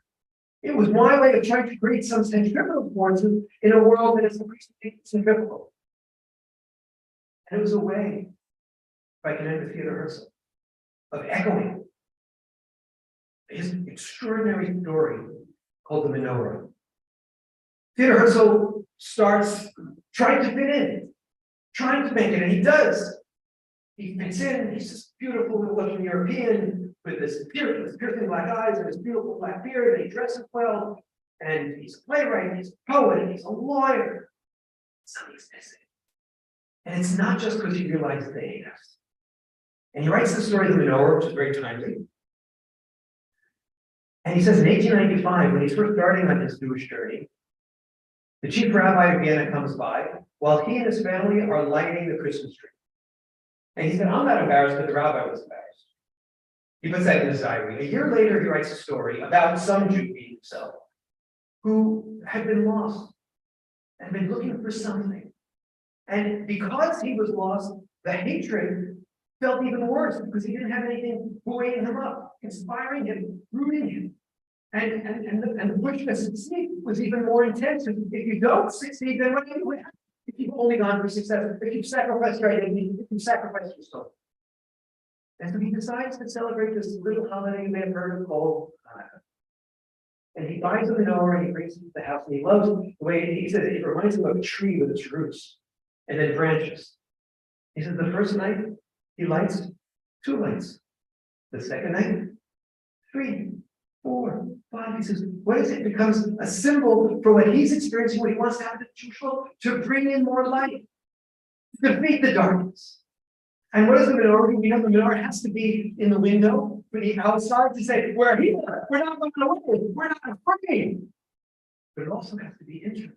It was my way of trying to create some centrifugal forces in a world that is increasingly centrifugal. And it was a way, if I can end with Theodore Herzl, of echoing his extraordinary story called the Menorah. Theodore Herzl starts trying to fit in, trying to make it, and he does. He fits in, he's this beautiful looking European with this piercing black eyes and this beautiful black beard, and he dresses well, and he's a playwright, he's a poet, and he's a lawyer. Something's missing. And it's not just because he realizes they hate us. And he writes the story of the Menorah, which is very timely. And he says in 1895, when he's first starting on his Jewish journey, the chief rabbi of Vienna comes by while he and his family are lighting the Christmas tree. And he said, I'm not embarrassed, but the rabbi was embarrassed. He puts that in his diary. A year later, he writes a story about some Jew, being himself, who had been lost and been looking for something. And because he was lost, the hatred felt even worse because he didn't have anything buoying him up, inspiring him, rooting him. And the push to succeed was even more intense. If you don't succeed, then what do you have? If you've only gone for success, if you've sacrificed your identity, if you've sacrificed your soul. And so he decides to celebrate this little holiday you may have heard of called Hanukkah. And he buys a menorah and he brings it to the house, and he loves the way he says it reminds him of a tree with its roots and then branches. He says the first night he lights 2 lights. The second night, 3, 4, 5. He says, what is it? It becomes a symbol for what he's experiencing, what he wants to happen to the Jewish world, to bring in more light, to defeat the darkness. And what is the menorah? We know the menorah has to be in the window for the outside to say, we're here, we're not going away, we're not afraid. But it also has to be internal.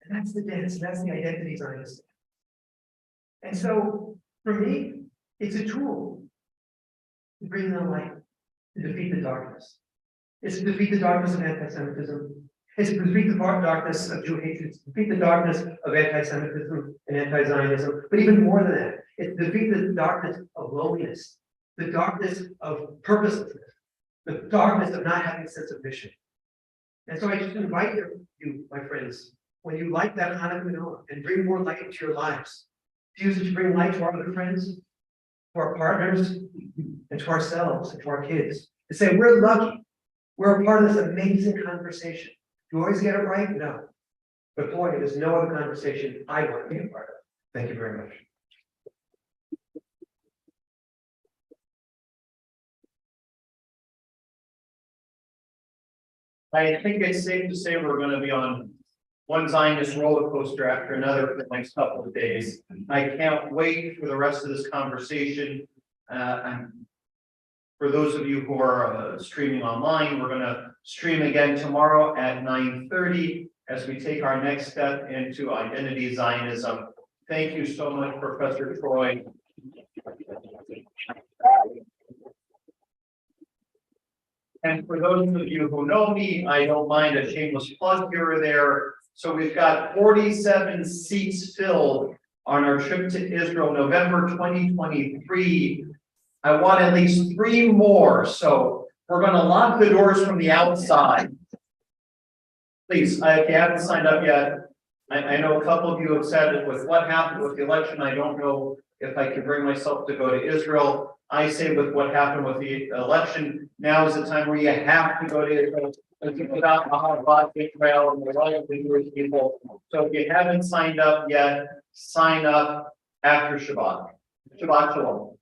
And that's the dance, that's the identity Zionist. And so, for me, it's a tool to bring the light, to defeat the darkness. It's to defeat the darkness of anti-Semitism. It's to defeat the darkness of Jew hatred. It's to defeat the darkness of anti-Semitism and anti-Zionism. But even more than that, it's to defeat the darkness of loneliness, the darkness of purposelessness, the darkness of not having a sense of mission. And so I just invite you, my friends, when you light that Hanukkah menorah and bring more light into your lives, to use it to bring light to our other friends, to our partners, and to ourselves, and to our kids, to say we're lucky. We're a part of this amazing conversation. Do you always get it right? No. But boy, there's no other conversation I want to be a part of. Thank you very much. I think it's safe to say we're gonna be on one Zionist roller coaster after another for the next couple of days. I can't wait for the rest of this conversation. For those of you who are streaming online, we're gonna stream again tomorrow at 9:30 as we take our next step into identity Zionism. Thank you so much, Professor Troy. And for those of you who know me, I don't mind a shameless plug here or there. So we've got 47 seats filled on our trip to Israel, November 2023. I want at least 3 more, so we're gonna lock the doors from the outside. Please, if you haven't signed up yet, I know a couple of you have said that with what happened with the election, I don't know if I can bring myself to go to Israel. I say with what happened with the election, now is the time where you have to go to Israel. Without Ahavat Israel and the right of the Jewish people. So if you haven't signed up yet, sign up after Shabbat. Shabbat Shalom.